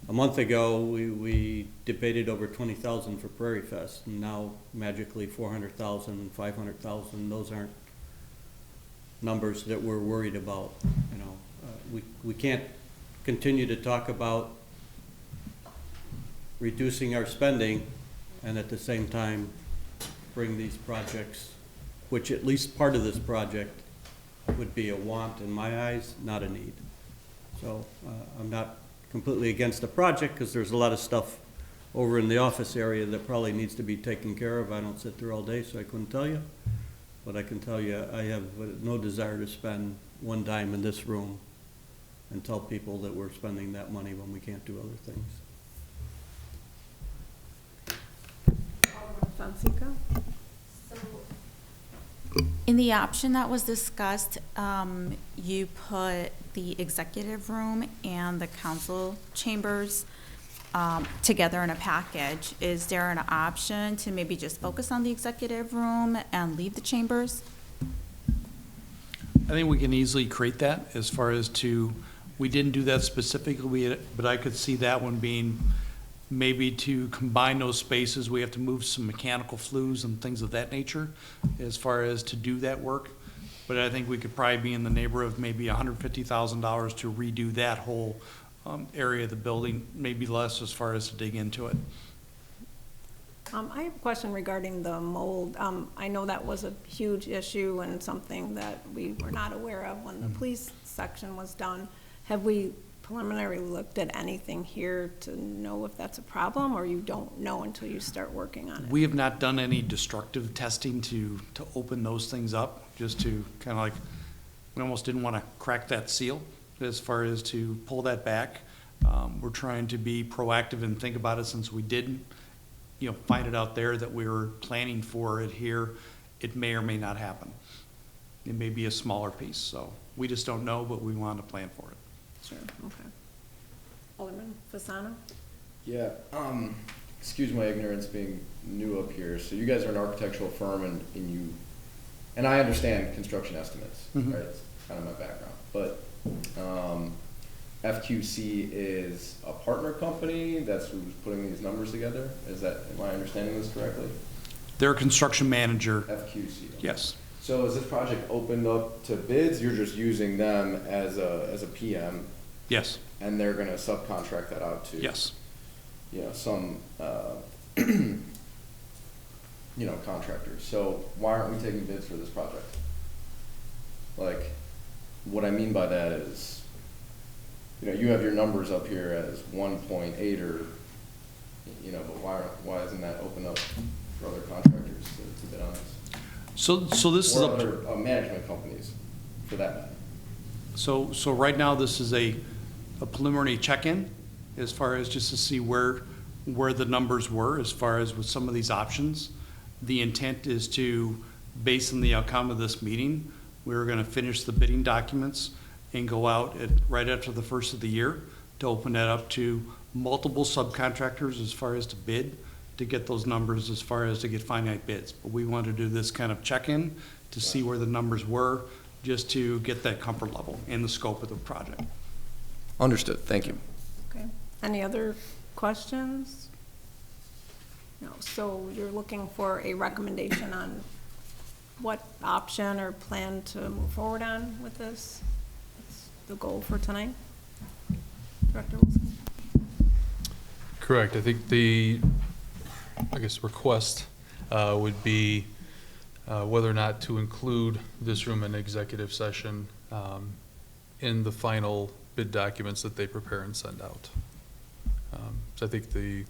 a month ago, we debated over 20,000 for Prairie Fest, and now magically 400,000, 500,000, those aren't numbers that we're worried about, you know. We can't continue to talk about reducing our spending and at the same time bring these projects, which at least part of this project would be a want in my eyes, not a need. So I'm not completely against the project because there's a lot of stuff over in the office area that probably needs to be taken care of. I don't sit there all day, so I couldn't tell you. But I can tell you, I have no desire to spend one dime in this room and tell people that we're spending that money when we can't do other things. Alderman Fonseca. In the option that was discussed, you put the executive room and the council chambers together in a package. Is there an option to maybe just focus on the executive room and leave the chambers? I think we can easily create that as far as we didn't do that specifically, but I could see that one being maybe to combine those spaces. We have to move some mechanical flues and things of that nature as far as to do that work. But I think we could probably be in the neighborhood of maybe $150,000 to redo that whole area of the building, maybe less as far as to dig into it. I have a question regarding the mold. I know that was a huge issue and something that we were not aware of when the police section was done. Have we preliminarily looked at anything here to know if that's a problem, or you don't know until you start working on it? We have not done any destructive testing to open those things up, just to kind of like, we almost didn't want to crack that seal as far as to pull that back. We're trying to be proactive and think about it since we didn't, find it out there that we were planning for it here. It may or may not happen. It may be a smaller piece, so we just don't know, but we want to plan for it. Sure, okay. Alderman Fasano? Yeah, excuse my ignorance being new up here. So you guys are an architectural firm and I understand construction estimates, right? It's kind of my background. But FQC is a partner company that's who's putting these numbers together? Am I understanding this correctly? They're a construction manager, FQC. yes. So is this project opened up to bids? You're just using them as a PM, Yes, and they're gonna subcontract that out to? yes. Some, contractors. So why aren't we taking bids for this project? Like, what I mean by that is, you have your numbers up here as 1.8 or, but why isn't that open up for other contractors to bid on this? So this is Or up to. other management companies, for that matter. So right now, this is a preliminary check-in as far as just to see where the numbers were as far as with some of these options. The intent is to, based on the outcome of this meeting, we're gonna finish the bidding documents and go out right after the first of the year to open that up to multiple subcontractors as far as to bid, to get those numbers as far as to get finite bids. But we want to do this kind of check-in to see where the numbers were, just to get that comfort level and the scope of the project. Understood, thank you. Okay. Any other questions? No, so you're looking for a recommendation on what option or plan to move forward on with this? That's the goal for tonight? Director Wilson? Correct. I think the, request would be whether or not to include this room in executive session in the final bid documents that they prepare and send out. So I think the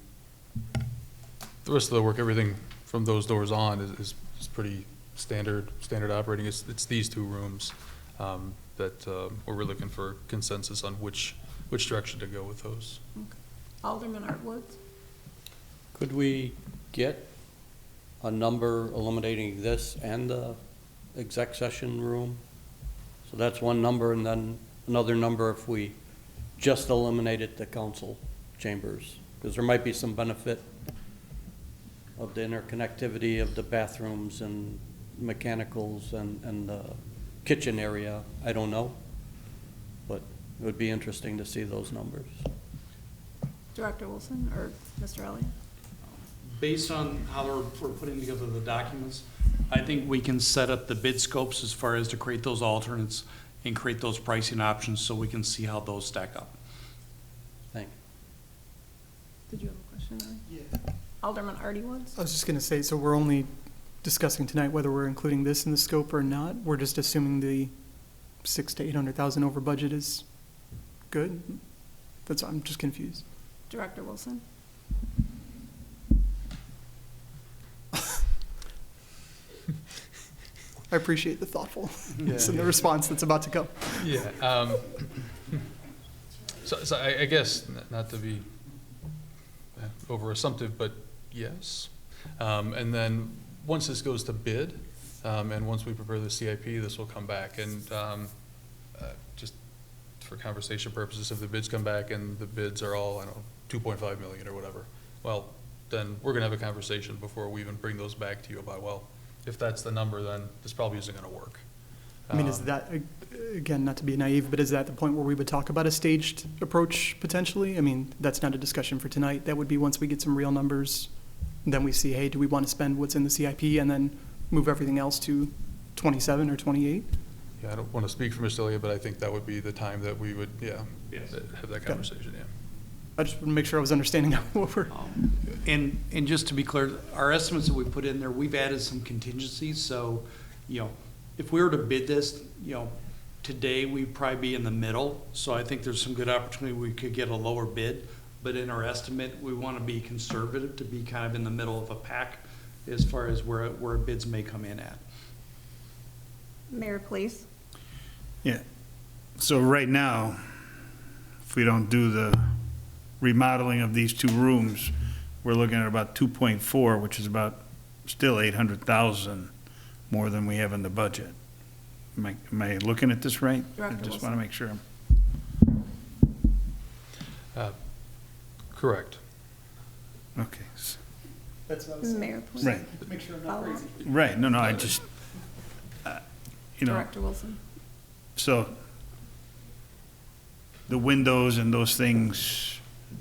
rest of the work, everything from those doors on is pretty standard operating. It's these two rooms that we're really looking for consensus on which direction to go with those. Okay. Alderman Artwood? Could we get a number eliminating this and the exec session room? So that's one number, and then another number if we just eliminated the council chambers, because there might be some benefit of the interconnectivity of the bathrooms and mechanicals and the kitchen area. I don't know, but it would be interesting to see those numbers. Director Wilson or Mr. Elliott? Based on how we're putting together the documents, I think we can set up the bid scopes as far as to create those alternates and create those pricing options so we can see how those stack up. Thank you. Did you have a question? Yeah. Alderman Artie Woods? I was just going to say, so we're only discussing tonight whether we're including this in the scope or not. We're just assuming the 600,000 to 800,000 over budget is good. I'm just confused. Director Wilson? I appreciate the thoughtfulness and the response that's about to come. Yeah. So I guess, not to be over assumptive, but yes. And then once this goes to bid, and once we prepare the CIP, this will come back. And just for conversation purposes, if the bids come back and the bids are all, 2.5 million or whatever, well, then we're gonna have a conversation before we even bring those back to you about, well, if that's the number, then this probably isn't gonna work. I mean, is that, again, not to be naive, but is that the point where we would talk about a staged approach potentially? I mean, that's not a discussion for tonight. That would be once we get some real numbers, then we see, hey, do we want to spend what's in the CIP and then move everything else to 27 or 28? Yeah, I don't want to speak for Mr. Elliott, but I think that would be the time that we would, have that conversation, yeah. I just want to make sure I was understanding what we're. And just to be clear, our estimates that we put in there, we've added some contingencies. So, if we were to bid this, today we'd probably be in the middle. So I think there's some good opportunity we could get a lower bid. But in our estimate, we want to be conservative to be kind of in the middle of a pack as far as where bids may come in at. Mayor, please. Yeah. So right now, if we don't do the remodeling of these two rooms, we're looking at about 2.4, which is about still 800,000 more than we have in the budget. Am I looking at this right? Director I just Wilson. want to make sure. Correct. Okay. That's what I was Mayor, please. Right. Make sure I'm not crazy. Right. No, I just, Director Wilson. so the windows and those things,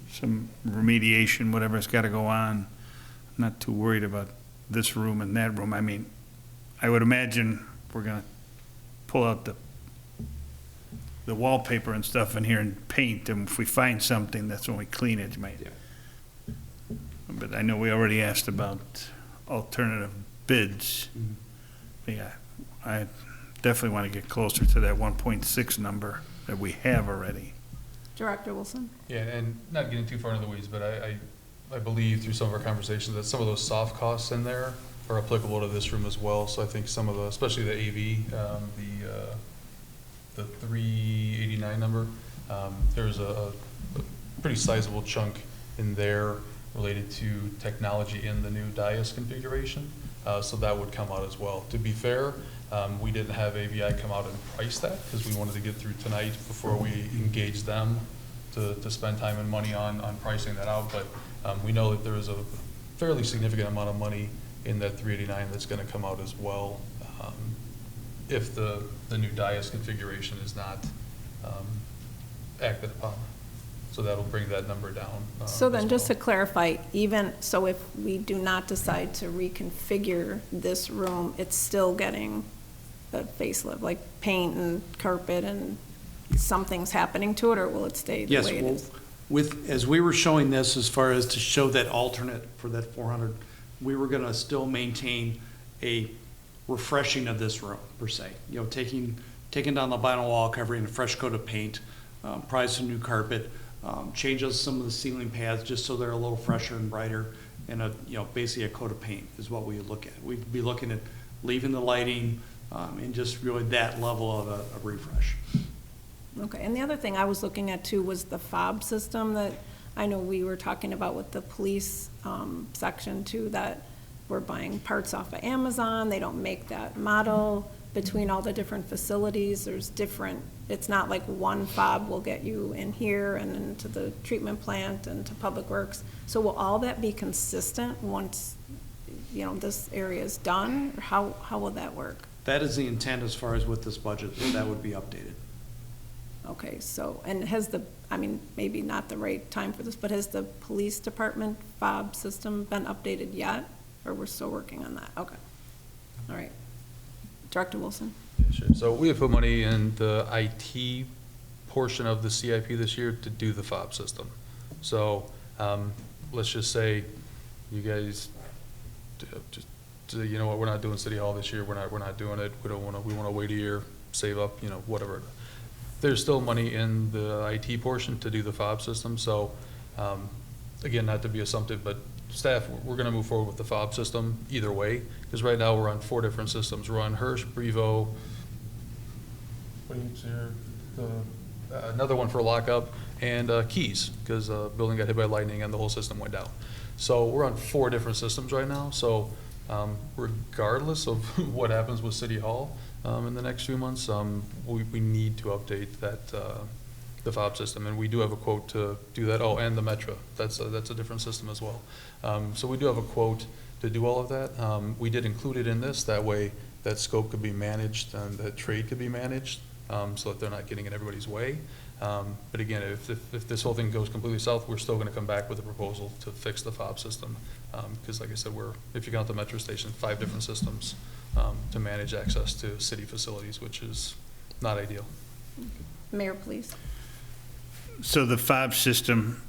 some remediation, whatever's got to go on. I'm not too worried about this room and that room. I mean, I would imagine we're going to pull out the wallpaper and stuff in here and paint, and if we find something, that's when we clean it, might. But I know we already asked about alternative bids. Yeah, I definitely want to get closer to that 1.6 number that we have already. Director Wilson? Yeah, and not getting too far into the weeds, but I believe through some of our conversations that some of those soft costs in there are applicable to this room as well. So I think some of the, especially the AV, the 389 number, there's a pretty sizable chunk in there related to technology in the new dais configuration. So that would come out as well. To be fair, we didn't have AVI come out and price that because we wanted to get through tonight before we engage them to spend time and money on pricing that out. But we know that there is a fairly significant amount of money in that 389 that's going to come out as well if the new dais configuration is not acted upon. So that'll bring that number down. So then, as just to well. clarify, even, so if we do not decide to reconfigure this room, it's still getting a facelift, like paint and carpet, and something's happening to it, or will it stay the Yes, way it well, is? as we were showing this, as far as to show that alternate for that 400, we were gonna still maintain a refreshing of this room, per se. You know, taking down the vinyl wall covering, a fresh coat of paint, probably some new carpet, changes some of the ceiling pads just so they're a little fresher and brighter, and basically a coat of paint is what we would look at. We'd be looking at leaving the lighting, and just really that level of a refresh. Okay, and the other thing I was looking at too was the fob system that I know we were talking about with the police section too, that we're buying parts off of Amazon. They don't make that model between all the different facilities. There's different, it's not like one fob will get you in here and into the treatment plant and to Public Works. So will all that be consistent once, this area is done? Or how will that work? That is the intent as far as with this budget, that would be updated. Okay, so, and maybe not the right time for this, but has the police department fob system been updated yet? Or we're still working on that? Okay. All right. Director Wilson? Yeah, sure. So we have put money in the IT portion of the CIP this year to do the fob system. So let's just say you guys you know what, we're not doing City Hall this year. We're not doing it. We want to wait a year, save up, whatever. There's still money in the IT portion to do the fob system. So again, not to be assumptive, but staff, we're going to move forward with the fob system either way, because right now we're on 4 different systems. We're on Hirsch, Brevo, another one for lockup, and Keys, because building got hit by lightning and the whole system went down. So we're on 4 different systems right now. So regardless of what happens with City Hall in the next few months, we need to update that the fob system, and we do have a quote to do that. Oh, and the Metra, that's a different system as well. So we do have a quote to do all of that. We did include it in this, that way that scope could be managed and that trade could be managed, so that they're not getting in everybody's way. But again, if this whole thing goes completely south, we're still gonna come back with a proposal to fix the fob system. Because like I said, if you count the Metro station, 5 different systems to manage access to city facilities, which is not ideal. Mayor, please. So the fob system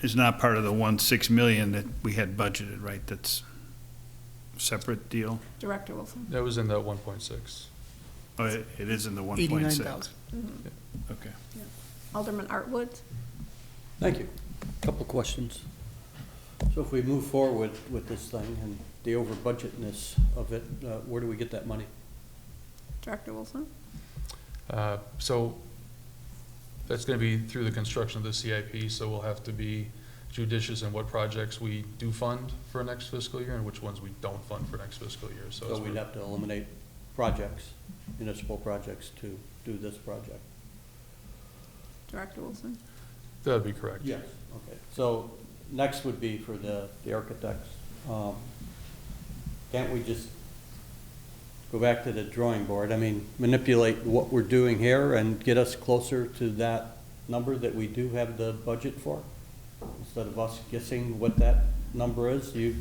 is not part of the 1.6 million that we had budgeted, right? That's a separate deal? Director Wilson? That was in that 1.6. Oh, it is in the 1.6? 89,000. Okay. Alderman Artwood? Thank you. Couple questions. So if we move forward with this thing and the over budgetness of it, where do we get that money? Director Wilson? So that's going to be through the construction of the CIP, so we'll have to be judicious in what projects we do fund for next fiscal year and which ones we don't fund for next fiscal year. So we'd have to eliminate projects, municipal projects, to do this project. Director Wilson? That would be correct. Yes. Okay. So next would be for the architects. Can't we just go back to the drawing board? I mean, manipulate what we're doing here and get us closer to that number that we do have the budget for? Instead of us guessing what that number is? We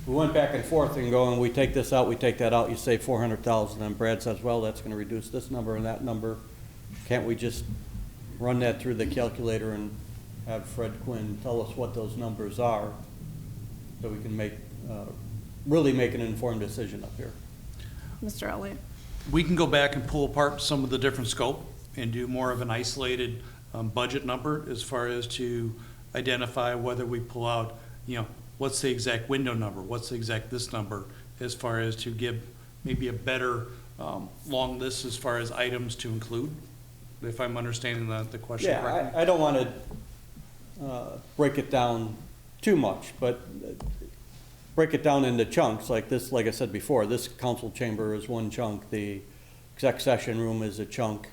went back and forth and going, we take this out, we take that out, you say 400,000, and Brad says, well, that's gonna reduce this number and that number. Can't we just run that through the calculator and have Fred Quinn tell us what those numbers are, so we can really make an informed decision up here? Mr. Elliott? We can go back and pull apart some of the different scope and do more of an isolated budget number as far as to identify whether we pull out, what's the exact window number, what's the exact this number, as far as to give maybe a better long list as far as items to include, if I'm understanding the question correctly. Yeah, I don't want to break it down too much, but break it down into chunks like this. Like I said before, this council chamber is one chunk, the exec session room is a chunk,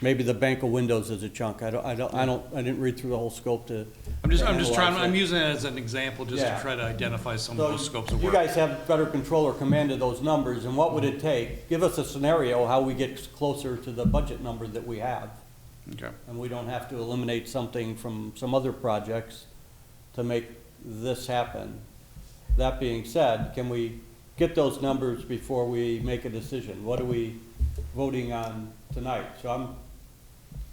maybe the bank of windows is a chunk. I didn't read through the whole scope to. I'm just trying. analyze I'm it. using it as an example just Yeah. to try to identify some So of those scopes of you work. guys have better control or command of those numbers, and what would it take? Give us a scenario how we get closer to the budget number that we have. Okay. And we don't have to eliminate something from some other projects to make this happen. That being said, can we get those numbers before we make a decision? What are we voting on tonight? So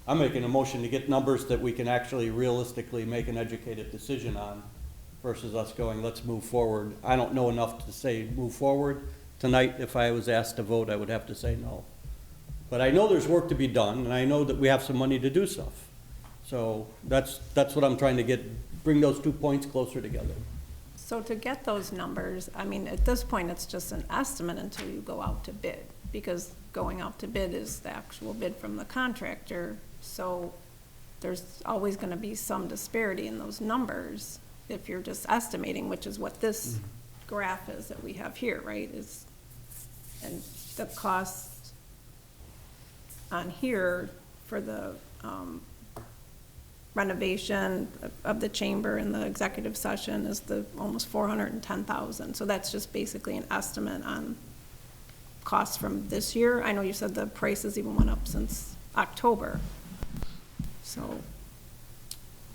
I'm making a motion to get numbers that we can actually realistically make an educated decision on versus us going, let's move forward. I don't know enough to say move forward. Tonight, if I was asked to vote, I would have to say no. But I know there's work to be done, and I know that we have some money to do stuff. So that's what I'm trying to get, bring those 2 points closer together. So to get those numbers, I mean, at this point, it's just an estimate until you go out to bid, because going out to bid is the actual bid from the contractor. So there's always gonna be some disparity in those numbers if you're just estimating, which is what this graph is that we have here, right? And the cost on here for the renovation of the chamber and the executive session is the almost 410,000. So that's just basically an estimate on costs from this year. I know you said the prices even went up since October. So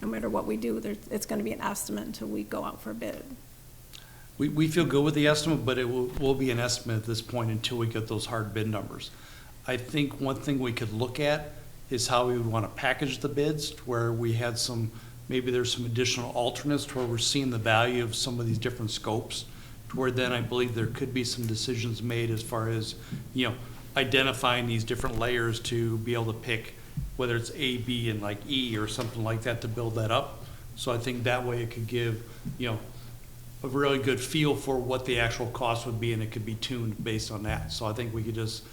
no matter what we do, it's gonna be an estimate until we go out for bid. We feel good with the estimate, but it will be an estimate at this point until we get those hard bid numbers. I think one thing we could look at is how we would want to package the bids, where we had maybe there's some additional alternates to where we're seeing the value of some of these different scopes, to where then I believe there could be some decisions made as far as, identifying these different layers to be able to pick whether it's A, B, and like E or something like that to build that up. So I think that way it could give, a really good feel for what the actual cost would be, and it could be tuned based on that. So I think we could just,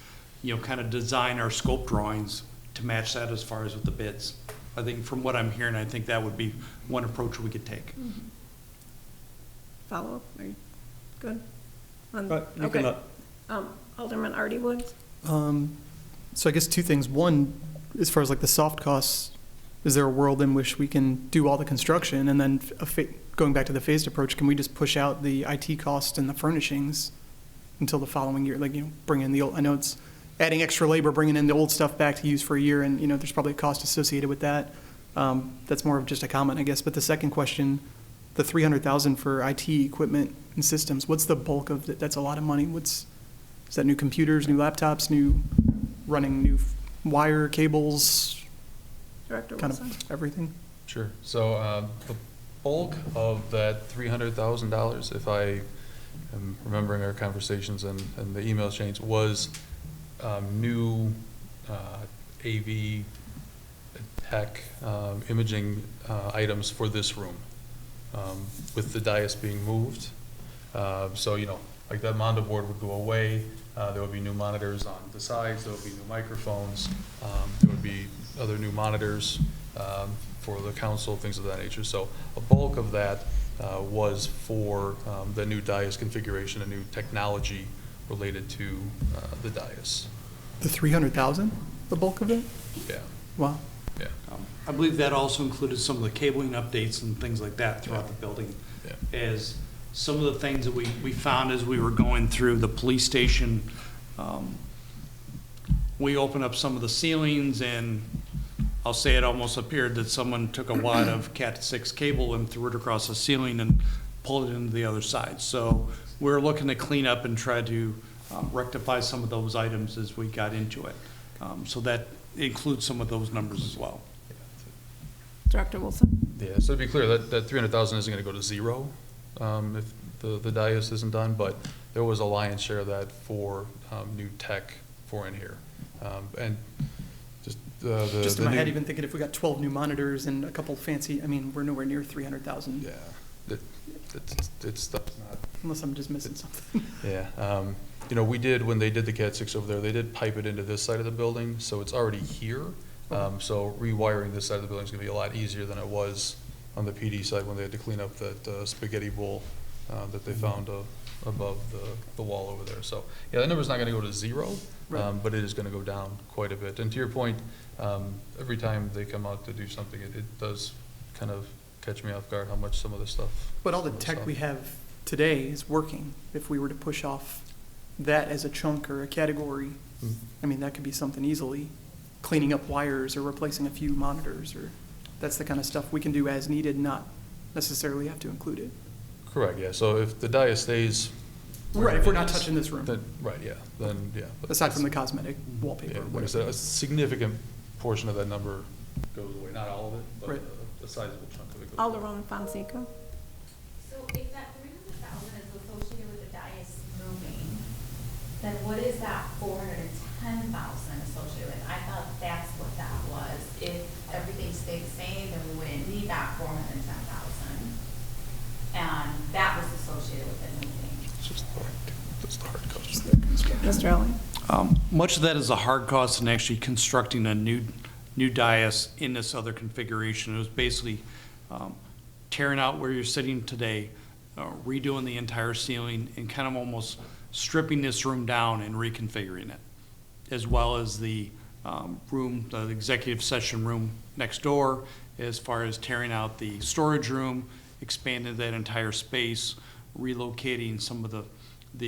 kind of design our scope drawings to match that as far as with the bids. I think from what I'm hearing, I think that would be one approach we could take. Follow up, are you good? You can, Okay. Alderman Artie Woods? So I guess two things. One, as far as like the soft costs, is there a world in which we can do all the construction and then going back to the phased approach, can we just push out the IT cost and the furnishings until the following year? Like, bring in the old, I know it's adding extra labor, bringing in the old stuff back to use for a year, and, there's probably a cost associated with that. That's more of just a comment, I guess. But the second question, the $300,000 for IT equipment and systems, what's the bulk of it? That's a lot of money. Is that new computers, new laptops, running new wire, cables, Director kind Wilson? of everything? Sure. So the bulk of that $300,000, if I am remembering our conversations and the email exchange, was new AV tech imaging items for this room, with the dais being moved. So, like that Mondo board would go away. There would be new monitors on the sides. There would be new microphones. There would be other new monitors for the council, things of that nature. So a bulk of that was for the new dais configuration, a new technology related to the dais. The 300,000, the bulk of it? Yeah. Wow. Yeah. I believe that also included some of the cabling updates and things like that throughout the building. Yeah. As some of the things that we found as we were going through the police station, we opened up some of the ceilings and I'll say it almost appeared that someone took a wad of Cat6 cable and threw it across the ceiling and pulled it into the other side. So we're looking to clean up and try to rectify some of those items as we got into it. So that includes some of those numbers as well. Director Wilson? Yeah, so to be clear, that 300,000 isn't gonna go to zero, if the dais isn't done, but there was a lion's share of that for, new tech for in here. And just Just in my new- head, even thinking if we got 12 new monitors and a couple fancy, I mean, we're nowhere near 300,000. Yeah, it's that's not. Unless I'm just missing something. Yeah, you know, we did, when they did the Cat6 over there, they did pipe it into this side of the building, so it's already here. So rewiring this side of the building is gonna be a lot easier than it was on the PD side when they had to clean up that spaghetti bowl that they found above the wall over there. So, yeah, that number's not gonna go to zero, Right. but it is gonna go down quite a bit. And to your point, every time they come out to do something, it does kind of catch me off guard how much some of this stuff. But all the some of tech stuff- we have today is working. If we were to push off that as a chunk or a category, Mhm. I mean, that could be something easily. Cleaning up wires or replacing a few monitors, or that's the kind of stuff we can do as needed, not necessarily have to include it. Correct, yeah, so if the dais stays. where Right, if it we're not is, touching this room. then- Right, yeah, then, yeah. but Aside from the cosmetic wallpaper. Yeah, or like I whatever. said, a significant portion of that number goes away, not all of it, but Right. a sizable chunk of it goes away. Alderwoman Fonseca? So if that 300,000 is associated with the dais moving, then what is that 410,000 associated with? I thought that's what that was. If everything stayed the same, then we wouldn't need that 410,000. And that was associated with it moving. It's just the hard cost. Mr. Elliott? Much of that is a hard cost in actually constructing a new dais in this other configuration. It was basically tearing out where you're sitting today, redoing the entire ceiling, and kind of almost stripping this room down and reconfiguring it, as well as the room, the executive session room next door, as far as tearing out the storage room, expanding that entire space, relocating some of the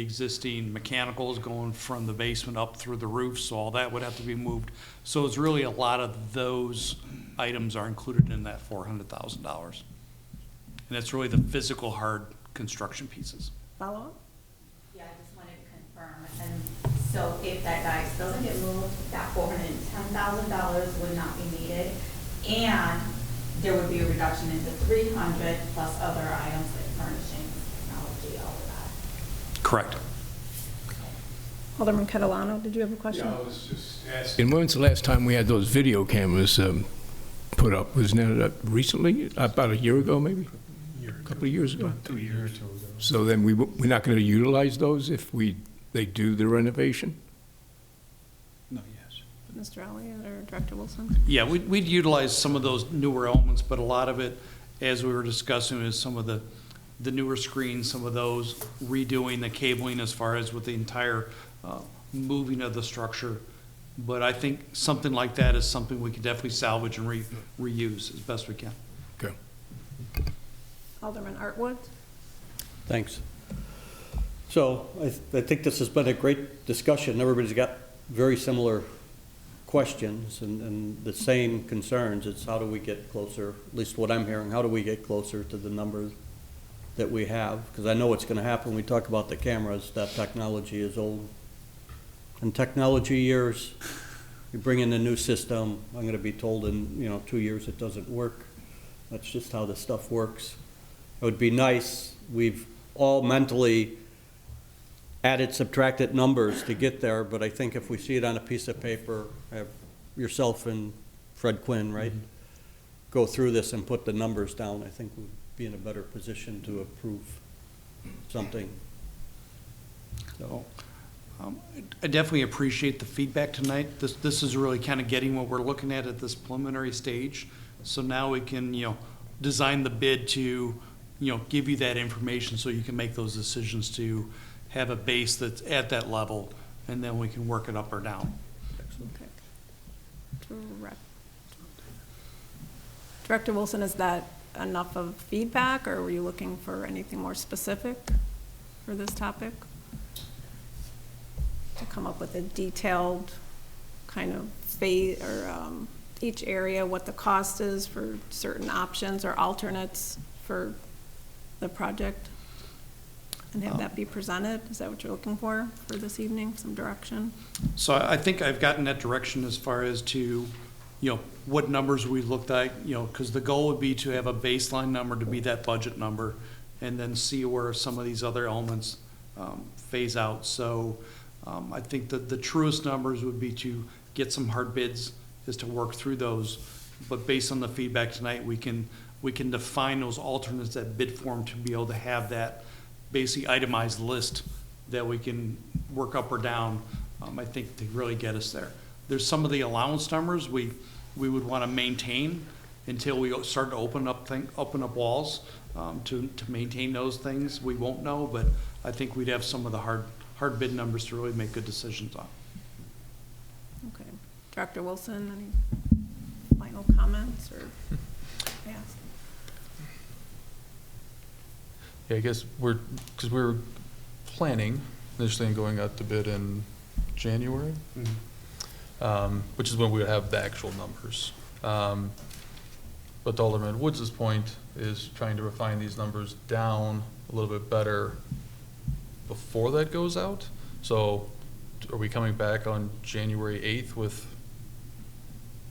existing mechanicals going from the basement up through the roof, so all that would have to be moved. So it's really a lot of those items are included in that $400,000. And it's really the physical hard construction pieces. Follow-up? Yeah, I just wanted to confirm. And so if that dais doesn't get moved, that $410,000 would not be needed. And there would be a reduction in the 300 plus other items like furnishings, technology, all of that. Correct. Alderman Catalano, did you have a question? I was just asking. And when's the last time we had those video cameras put up? Wasn't that recently? About a year ago, maybe? A couple of years ago? 2 years. So then we're not going to utilize those if they do the renovation? No, yes. Mr. Elliott or Director Wilson? Yeah, we'd utilize some of those newer elements, but a lot of it, as we were discussing, is some of the newer screens, some of those redoing the cabling as far as with the entire moving of the structure. But I think something like that is something we could definitely salvage and reuse as best we can. Okay. Alderman Artwood? Thanks. So I think this has been a great discussion. Everybody's got very similar questions and the same concerns. It's how do we get closer, at least what I'm hearing, how do we get closer to the number that we have? Because I know what's going to happen when we talk about the cameras, that technology is old. In technology years, you bring in a new system, I'm going to be told in 2 years it doesn't work. That's just how this stuff works. It would be nice, we've all mentally added, subtracted numbers to get there, but I think if we see it on a piece of paper, have yourself and Fred Quinn, right? Go through this and put the numbers down, I think we'd be in a better position to approve something. So, I definitely appreciate the feedback tonight. This is really kind of getting what we're looking at this preliminary stage. So now we can, design the bid to, give you that information so you can make those decisions to have a base that's at that level, and then we can work it up or down. Okay. Director Wilson, is that enough of feedback, or were you looking for anything more specific for this topic? To come up with a detailed kind of each area, what the cost is for certain options or alternates for the project? And have that be presented? Is that what you're looking for this evening, some direction? So I think I've gotten that direction as far as to, what numbers we looked at, because the goal would be to have a baseline number to be that budget number, and then see where some of these other elements phase out. So I think that the truest numbers would be to get some hard bids, is to work through those. But based on the feedback tonight, we can define those alternates, that bid form, to be able to have that basically itemized list that we can work up or down, I think, to really get us there. There's some of the allowance numbers we would want to maintain until we start to open up walls to maintain those things. We won't know, but I think we'd have some of the hard bid numbers to really make good decisions on. Okay. Director Wilson, any final comments or? Yeah. Yeah, I guess because we're planning initially on going out to bid in January, which is when we would have the actual numbers. But to Alderman Woods' point is trying to refine these numbers down a little bit better before that goes out. So are we coming back on January 8th with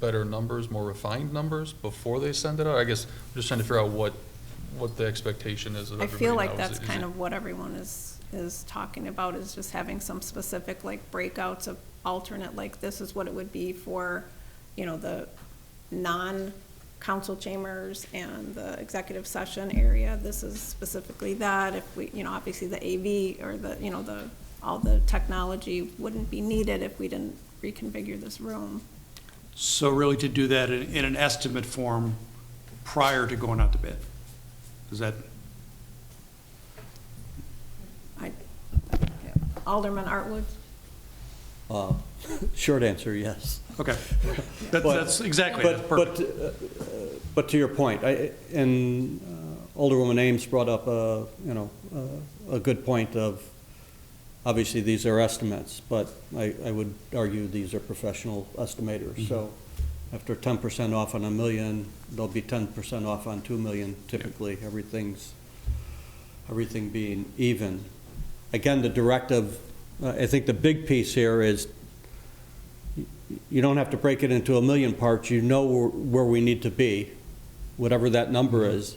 better numbers, more refined numbers before they send it out? I guess I'm just trying to figure out what the expectation is of I everybody feel like now. that's kind of what everyone is talking about, is just having some specific like breakouts of alternate, like this is what it would be for, the non-council chambers and the executive session area. This is specifically that. If we, obviously the AV or all the technology wouldn't be needed if we didn't reconfigure this room. So really to do that in an estimate form prior to going out to bid. Is that? Alderman Artwood? Short answer, yes. Okay. That's exactly. That's perfect. But to your point, and Alderwoman Ames brought up a good point of, obviously these are estimates, but I would argue these are professional estimators. So after 10% off on $1 million, they'll be 10% off on $2 million typically. Everything being even. Again, the directive, I think the big piece here is you don't have to break it into 1 million parts. You know where we need to be, whatever that number is.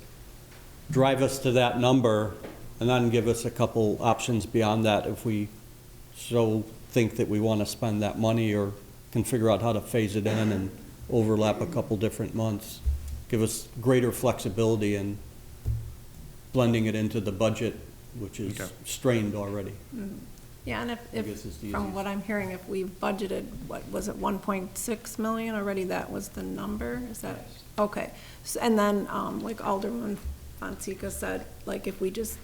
Drive us to that number, and then give us a couple options beyond that if we so think that we want to spend that money, or can figure out how to phase it in and overlap a couple different months. Give us greater flexibility in blending it into the budget, which is strained already. Yeah, and if from what I'm hearing, if we budgeted, what was it, 1.6 million already, that was the number? Is that, okay. So, and then, like Alderman Fonseca said, like if we just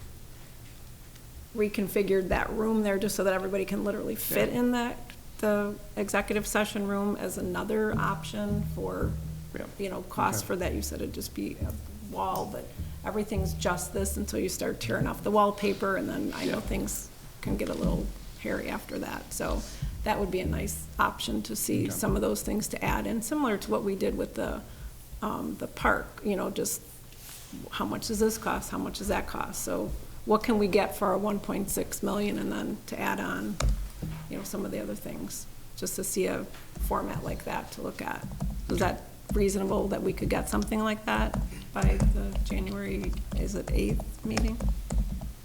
reconfigured that room there just so that everybody can literally fit in the executive session room as another option for, cost for that. You said it'd just be a wall, but everything's just this until you start tearing off the wallpaper, and then I know things can get a little hairy after that. So that would be a nice option to see some of those things to add in, similar to what we did with the park, just how much does this cost? How much does that cost? So what can we get for our 1.6 million, and then to add on, some of the other things, just to see a format like that to look at. Is that reasonable that we could get something like that by the January, is it 8th meeting?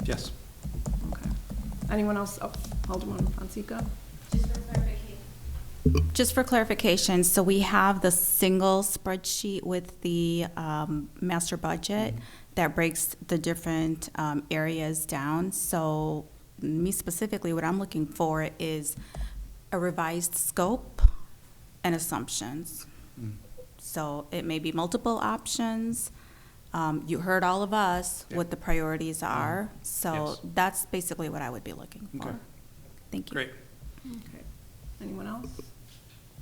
Yes. Okay. Anyone else? Oh, Alderman Fonseca? Just for clarification, so we have the single spreadsheet with the master budget that breaks the different areas down. So me specifically, what I'm looking for is a revised scope and assumptions. So it may be multiple options. You heard all of us what the priorities are. So that's basically what I would be looking for. Okay. Thank you. Great. Okay. Anyone else?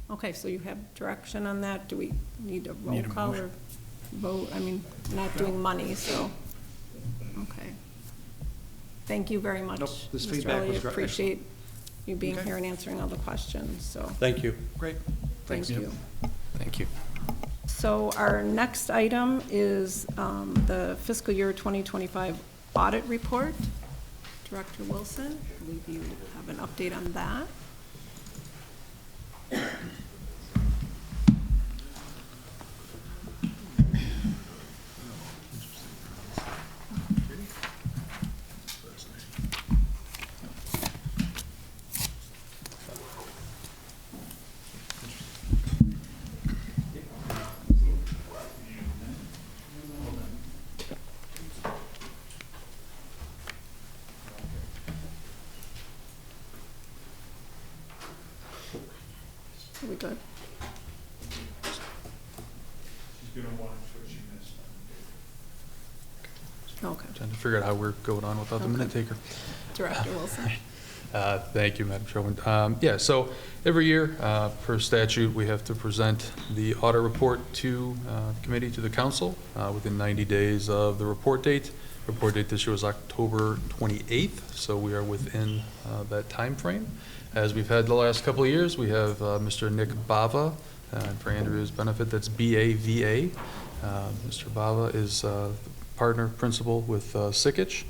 Okay, so you have direction on that. Do we need a roll call or vote? I mean, we're not doing money, so, okay. Thank you very much. Nope, this Mr. feedback was Elliott. great. Appreciate you being here and answering all the questions, so. Thank you. Great. Thank you. Thank you. So our next item is the fiscal year 2025 audit report. Director Wilson, I believe you have an update on that. Are we good? She's gonna watch what she missed. Okay. Trying to figure out how we're going on without the minute taker. Director Wilson. Thank you, Madam Chairwoman. Yeah, so every year, per statute, we have to present the audit report to the committee, to the council, within 90 days of the report date. Report date this year was October 28th, so we are within that time frame. As we've had the last couple of years, we have Mr. Nick Bava, and for Andrew's benefit, that's B-A-V-A. Mr. Bava is partner principal with Sikich.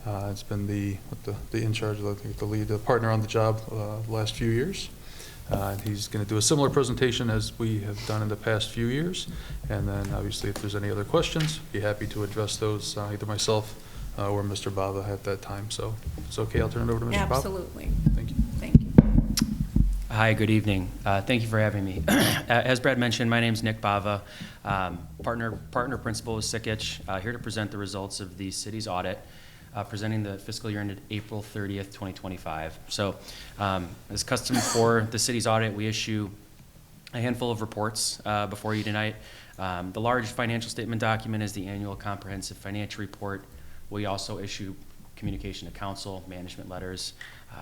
It's been the in charge, I think, the lead partner on the job the last few years. And he's going to do a similar presentation as we have done in the past few years. And then, obviously, if there's any other questions, be happy to address those, either myself or Mr. Bava at that time. So if it's okay, I'll turn it over to Mr. Bava. Absolutely. Thank you. Thank you. Hi, good evening. Thank you for having me. As Brad mentioned, my name's Nick Bava, partner principal with Sikich, here to present the results of the city's audit, presenting the fiscal year ended April 30th, 2025. So, as custom for the city's audit, we issue a handful of reports before you tonight. The large financial statement document is the annual comprehensive financial report. We also issue communication to council, management letters.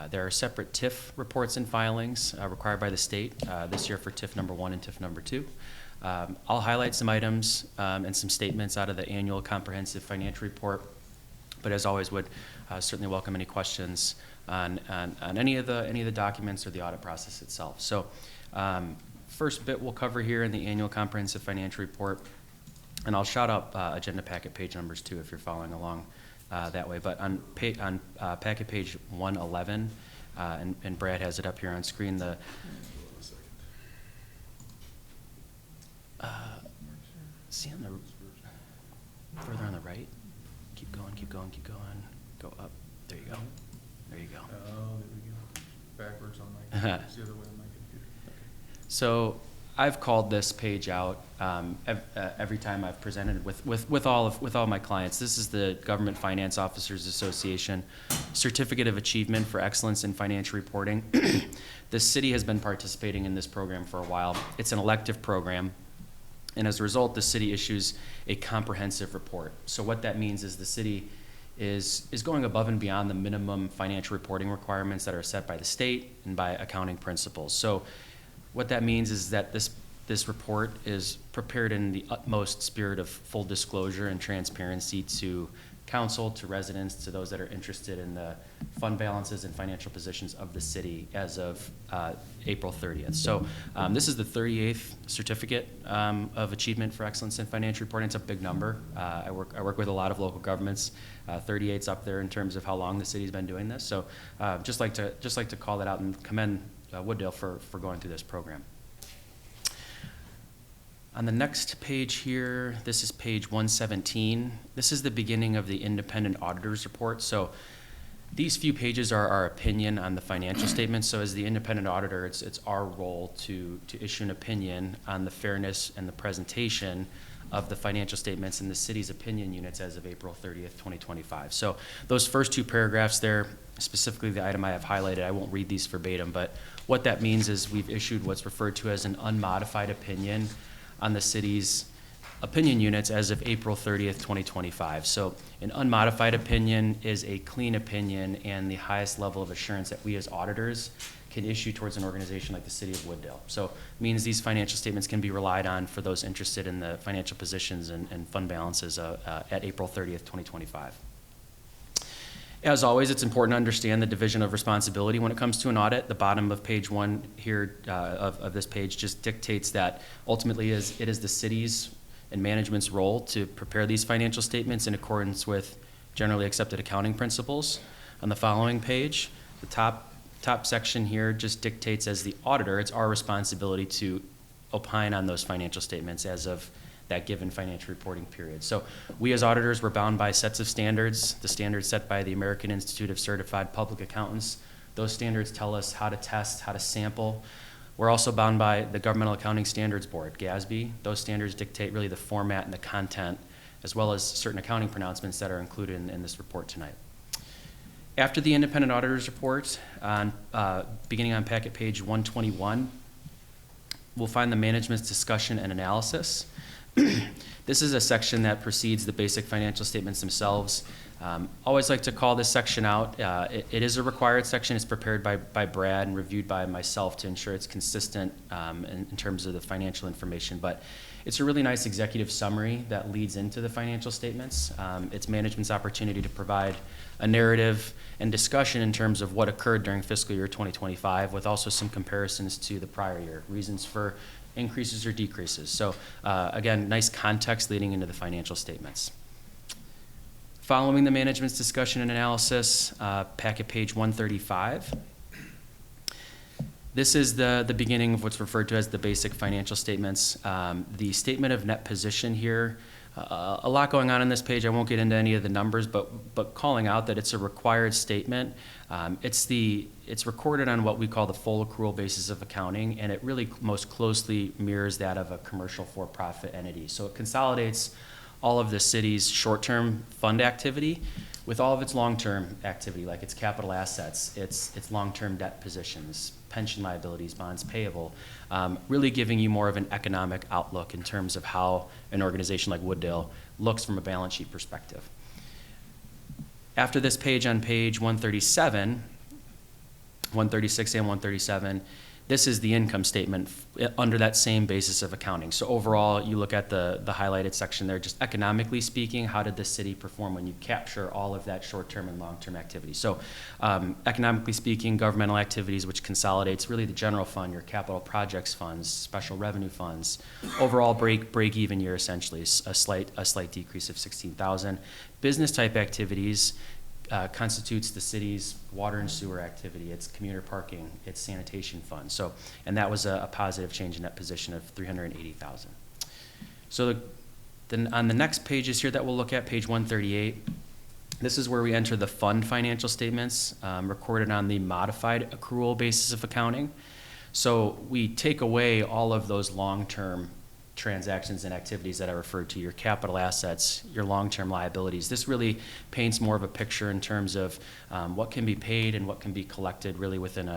There are separate TIF reports and filings required by the state, this year for TIF number 1 and TIF number 2. I'll highlight some items and some statements out of the annual comprehensive financial report, but as always would certainly welcome any questions on any of the documents or the audit process itself. So first bit we'll cover here in the annual comprehensive financial report, and I'll shout out agenda packet page numbers too if you're following along that way. But on packet page 111, and Brad has it up here on screen, the see on the further on the right. Keep going, keep going, keep going. Go up. There you go. There you go. Oh, there we go. Backwards on my computer. It's the other way on my computer. Okay. So I've called this page out every time I've presented with all my clients. This is the Government Finance Officers Association Certificate of Achievement for Excellence in Financial Reporting. The city has been participating in this program for a while. It's an elective program. And as a result, the city issues a comprehensive report. So what that means is the city is going above and beyond the minimum financial reporting requirements that are set by the state and by accounting principles. So what that means is that this report is prepared in the utmost spirit of full disclosure and transparency to council, to residents, to those that are interested in the fund balances and financial positions of the city as of April 30th. So this is the 38th certificate of achievement for excellence in financial reporting. It's a big number. I work with a lot of local governments. 38's up there in terms of how long the city's been doing this. So just like to call that out and commend Wooddale for going through this program. On the next page here, this is page 117. This is the beginning of the independent auditor's report. So these few pages are our opinion on the financial statements. So as the independent auditor, it's our role to issue an opinion on the fairness and the presentation of the financial statements in the city's opinion units as of April 30th, 2025. So those first two paragraphs there, specifically the item I have highlighted, I won't read these verbatim, but what that means is we've issued what's referred to as an unmodified opinion on the city's opinion units as of April 30th, 2025. So an unmodified opinion is a clean opinion and the highest level of assurance that we as auditors can issue towards an organization like the City of Wooddale. So it means these financial statements can be relied on for those interested in the financial positions and fund balances at April 30th, 2025. As always, it's important to understand the division of responsibility when it comes to an audit. The bottom of page 1 here of this page just dictates that ultimately it is the city's and management's role to prepare these financial statements in accordance with generally accepted accounting principles. On the following page, the top section here just dictates as the auditor, it's our responsibility to opine on those financial statements as of that given financial reporting period. So we as auditors, we're bound by sets of standards, the standards set by the American Institute of Certified Public Accountants. Those standards tell us how to test, how to sample. We're also bound by the Governmental Accounting Standards Board, GASB. Those standards dictate really the format and the content, as well as certain accounting pronouncements that are included in this report tonight. After the independent auditor's report, beginning on packet page 121, we'll find the management's discussion and analysis. This is a section that precedes the basic financial statements themselves. Always like to call this section out. It is a required section. It's prepared by Brad and reviewed by myself to ensure it's consistent in terms of the financial information. But it's a really nice executive summary that leads into the financial statements. It's management's opportunity to provide a narrative and discussion in terms of what occurred during fiscal year 2025, with also some comparisons to the prior year, reasons for increases or decreases. So again, nice context leading into the financial statements. Following the management's discussion and analysis, packet page 135. This is the beginning of what's referred to as the basic financial statements. The statement of net position here, a lot going on this page. I won't get into any of the numbers, but calling out that it's a required statement. It's recorded on what we call the full accrual basis of accounting, and it really most closely mirrors that of a commercial for-profit entity. So it consolidates all of the city's short-term fund activity with all of its long-term activity, like its capital assets, its long-term debt positions, pension liabilities, bonds payable, really giving you more of an economic outlook in terms of how an organization like Wooddale looks from a balance sheet perspective. After this page, on page 137, 136 and 137, this is the income statement under that same basis of accounting. So overall, you look at the highlighted section there, just economically speaking, how did the city perform when you capture all of that short-term and long-term activity? So economically speaking, governmental activities, which consolidates really the general fund, your capital projects funds, special revenue funds, overall break-even year essentially, a slight decrease of 16,000. Business type activities constitutes the city's water and sewer activity, its commuter parking, its sanitation fund. So, and that was a positive change in that position of 380,000. So then on the next pages here that we'll look at, page 138, this is where we enter the fund financial statements recorded on the modified accrual basis of accounting. So we take away all of those long-term transactions and activities that I referred to, your capital assets, your long-term liabilities. This really paints more of a picture in terms of what can be paid and what can be collected really within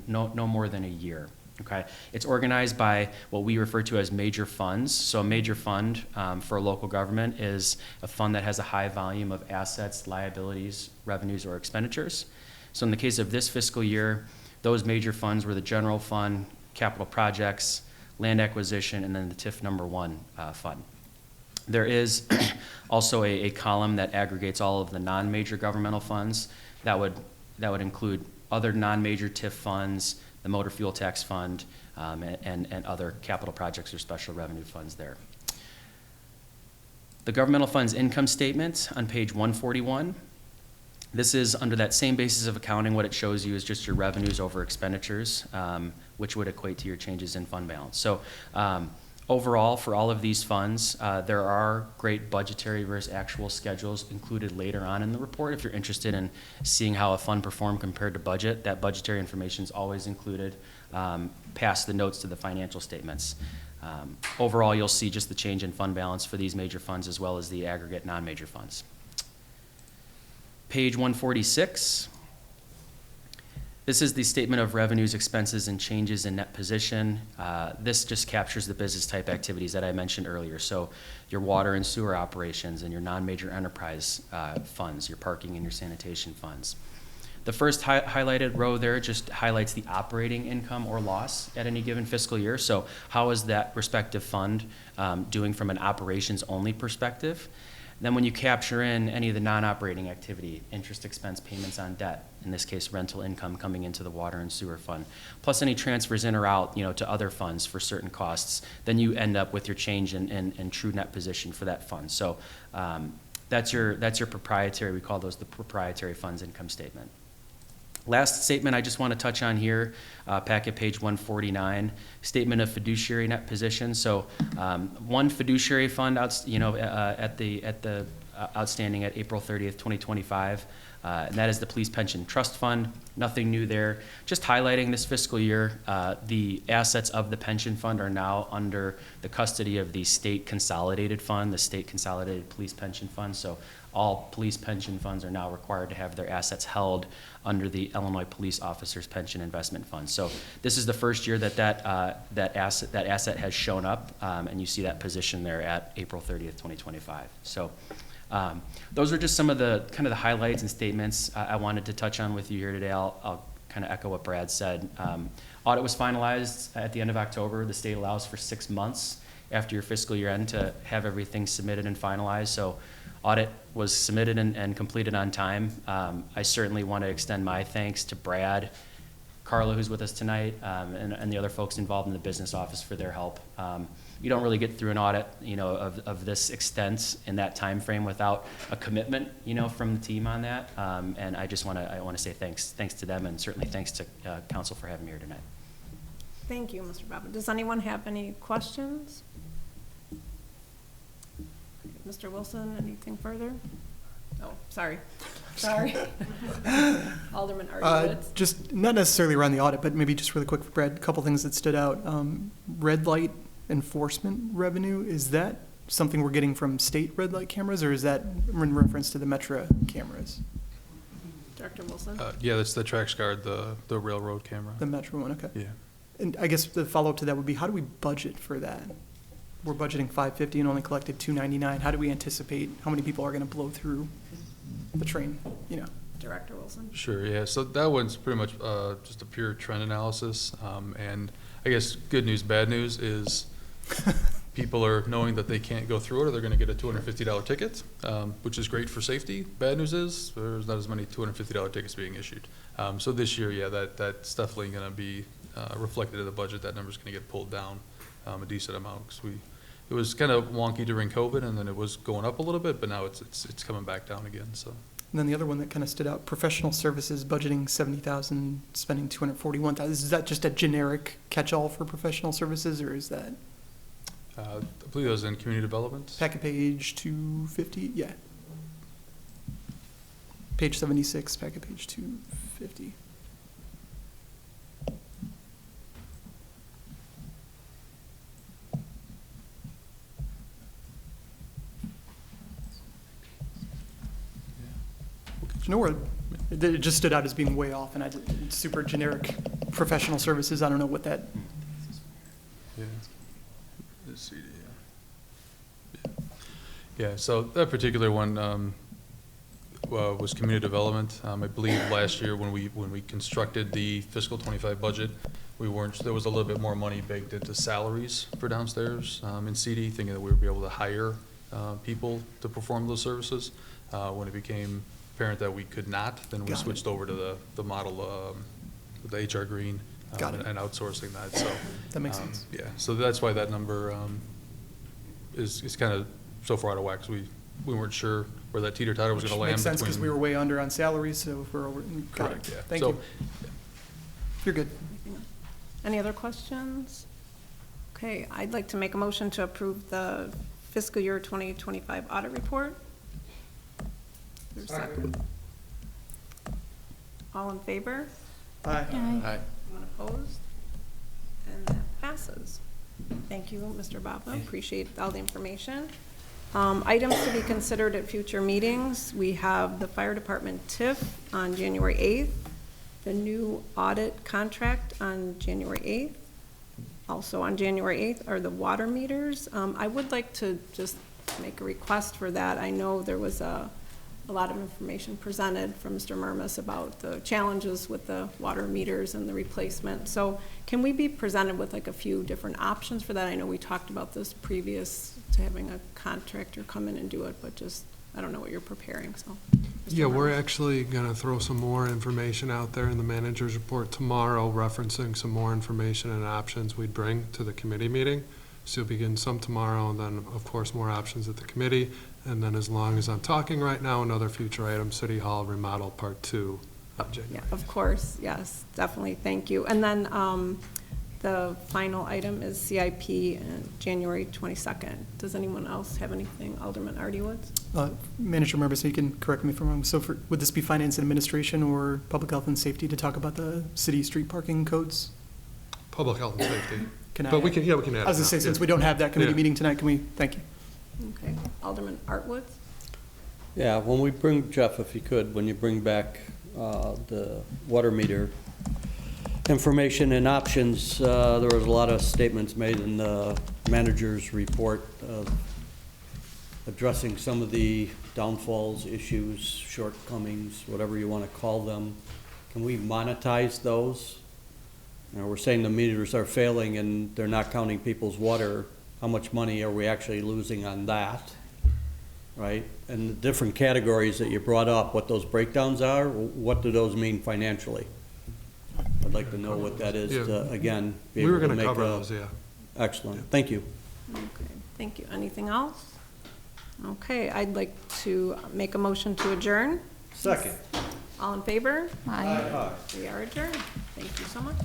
no more than a year. Okay, it's organized by what we refer to as major funds. So a major fund for a local government is a fund that has a high volume of assets, liabilities, revenues, or expenditures. So in the case of this fiscal year, those major funds were the general fund, capital projects, land acquisition, and then the TIF number 1 fund. There is also a column that aggregates all of the non-major governmental funds. That would include other non-major TIF funds, the motor fuel tax fund, and other capital projects or special revenue funds there. The governmental funds income statement on page 141. This is under that same basis of accounting. What it shows you is just your revenues over expenditures, which would equate to your changes in fund balance. So overall, for all of these funds, there are great budgetary versus actual schedules included later on in the report. If you're interested in seeing how a fund performed compared to budget, that budgetary information is always included past the notes to the financial statements. Overall, you'll see just the change in fund balance for these major funds as well as the aggregate non-major funds. Page 146. This is the statement of revenues, expenses, and changes in net position. This just captures the business type activities that I mentioned earlier. So your water and sewer operations and your non-major enterprise funds, your parking and your sanitation funds. The first highlighted row there just highlights the operating income or loss at any given fiscal year. So how is that respective fund doing from an operations only perspective? Then when you capture in any of the non-operating activity, interest expense, payments on debt, in this case, rental income coming into the water and sewer fund, plus any transfers in or out, to other funds for certain costs, then you end up with your change in true net position for that fund. So that's your proprietary, we call those the proprietary funds income statement. Last statement I just want to touch on here, packet page 149, statement of fiduciary net position. So one fiduciary fund at the outstanding at April 30th, 2025, and that is the Police Pension Trust Fund. Nothing new there. Just highlighting this fiscal year, the assets of the pension fund are now under the custody of the State Consolidated Fund, the State Consolidated Police Pension Fund. So all police pension funds are now required to have their assets held under the Illinois Police Officers Pension Investment Fund. So this is the first year that asset has shown up, and you see that position there at April 30th, 2025. So those are just some of the kind of the highlights and statements I wanted to touch on with you here today. I'll kind of echo what Brad said. Audit was finalized at the end of October. The state allows for 6 months after your fiscal year end to have everything submitted and finalized. So audit was submitted and completed on time. I certainly want to extend my thanks to Brad, Carla, who's with us tonight, and the other folks involved in the business office for their help. You don't really get through an audit, of this extent in that time frame without a commitment, from the team on that. And I want to say thanks to them, and certainly thanks to council for having me here tonight. Thank you, Mr. Baba. Does anyone have any questions? Mr. Wilson, anything further? Oh, sorry. Alderman Artie. Just not necessarily around the audit, but maybe just really quick for Brad, a couple things that stood out. Red light enforcement revenue, is that something we're getting from state red light cameras, or is that in reference to the Metro cameras? Director Wilson? Yeah, that's the TraxGuard, the railroad camera. The Metro one, okay. Yeah. And I guess the follow-up to that would be, how do we budget for that? We're budgeting $550 and only collected $299. How do we anticipate how many people are going to blow through the train, Director Wilson? Sure, yeah. So that one's pretty much just a pure trend analysis. And I guess good news, bad news is people are knowing that they can't go through it or they're going to get a $250 ticket, which is great for safety. Bad news is there's not as many $250 tickets being issued. So this year, yeah, that's definitely going to be reflected in the budget. That number's going to get pulled down a decent amount because it was kind of wonky during COVID, and then it was going up a little bit, but now it's coming back down again. So. And then the other one that kind of stood out, professional services, budgeting $70,000, spending $241,000. Is that just a generic catch-all for professional services, or is that? I believe it was in community development. Packet page 250, yeah. Page 76, packet page 250. It just stood out as being way off, and super generic professional services. I don't know what that. Yeah. The CD, yeah. So that particular one was community development. I believe last year when we constructed the fiscal 25 budget, there was a little bit more money baked into salaries for downstairs in CD, thinking that we would be able to hire people to perform those services. When it became apparent that we could not, then we switched over to the model with the HR Green and outsourcing that. So that makes sense. Yeah, so that's why that number is kind of so far out of whack. 'Cause we weren't sure where that teeter-totter was going to land. Makes sense because we were way under on salaries, so if we're over. Correct. Yeah. Thank you. You're good. Any other questions? Okay, I'd like to make a motion to approve the fiscal year 2025 audit report. There's a second. All in favor? Aye. Aye. Anyone opposed? And that passes. Thank you, Mr. Baba. Appreciate all the information. Items to be considered at future meetings. We have the fire department TIF on January 8th, the new audit contract on January 8th. Also on January 8th are the water meters. I would like to just make a request for that. I know there was a a lot of information presented from Mr. Murmas about the challenges with the water meters and the replacement. So can we be presented with like a few different options for that? I know we talked about this previous to having a contractor come in and do it, but just, I don't know what you're preparing, so. Yeah, we're actually going to throw some more information out there in the manager's report tomorrow, referencing some more information and options we'd bring to the committee meeting. So you'll begin some tomorrow, and then, of course, more options at the committee. And then as long as I'm talking right now, another future item, City Hall remodel Part 2 of January. Yeah, of course, yes, definitely, thank you. And then the final item is CIP on January 22nd. Does anyone else have anything? Alderman Artie Woods? Manager Murmas, you can correct me if I'm wrong. So would this be Finance and Administration or Public Health and Safety to talk about the city street parking codes? Public health and safety. But we can add it. I was going to say, since we don't have that committee meeting tonight, can we, thank you. Okay, Alderman Artwood? Yeah, when we bring, Jeff, if you could, when you bring back the water meter information and options, there was a lot of statements made in the manager's report of addressing some of the downfalls, issues, shortcomings, whatever you want to call them. Can we monetize those? You know, we're saying the meters are failing and they're not counting people's water. How much money are we actually losing on that, right? And the different categories that you brought up, what those breakdowns are, what do those mean financially? I'd like to know what that is to, again, be We were able to going to make cover a. those, yeah. Excellent, thank you. Okay, thank you. Anything else? Okay, I'd like to make a motion to adjourn. Second. All in favor? Aye. We are adjourned. Thank you so much.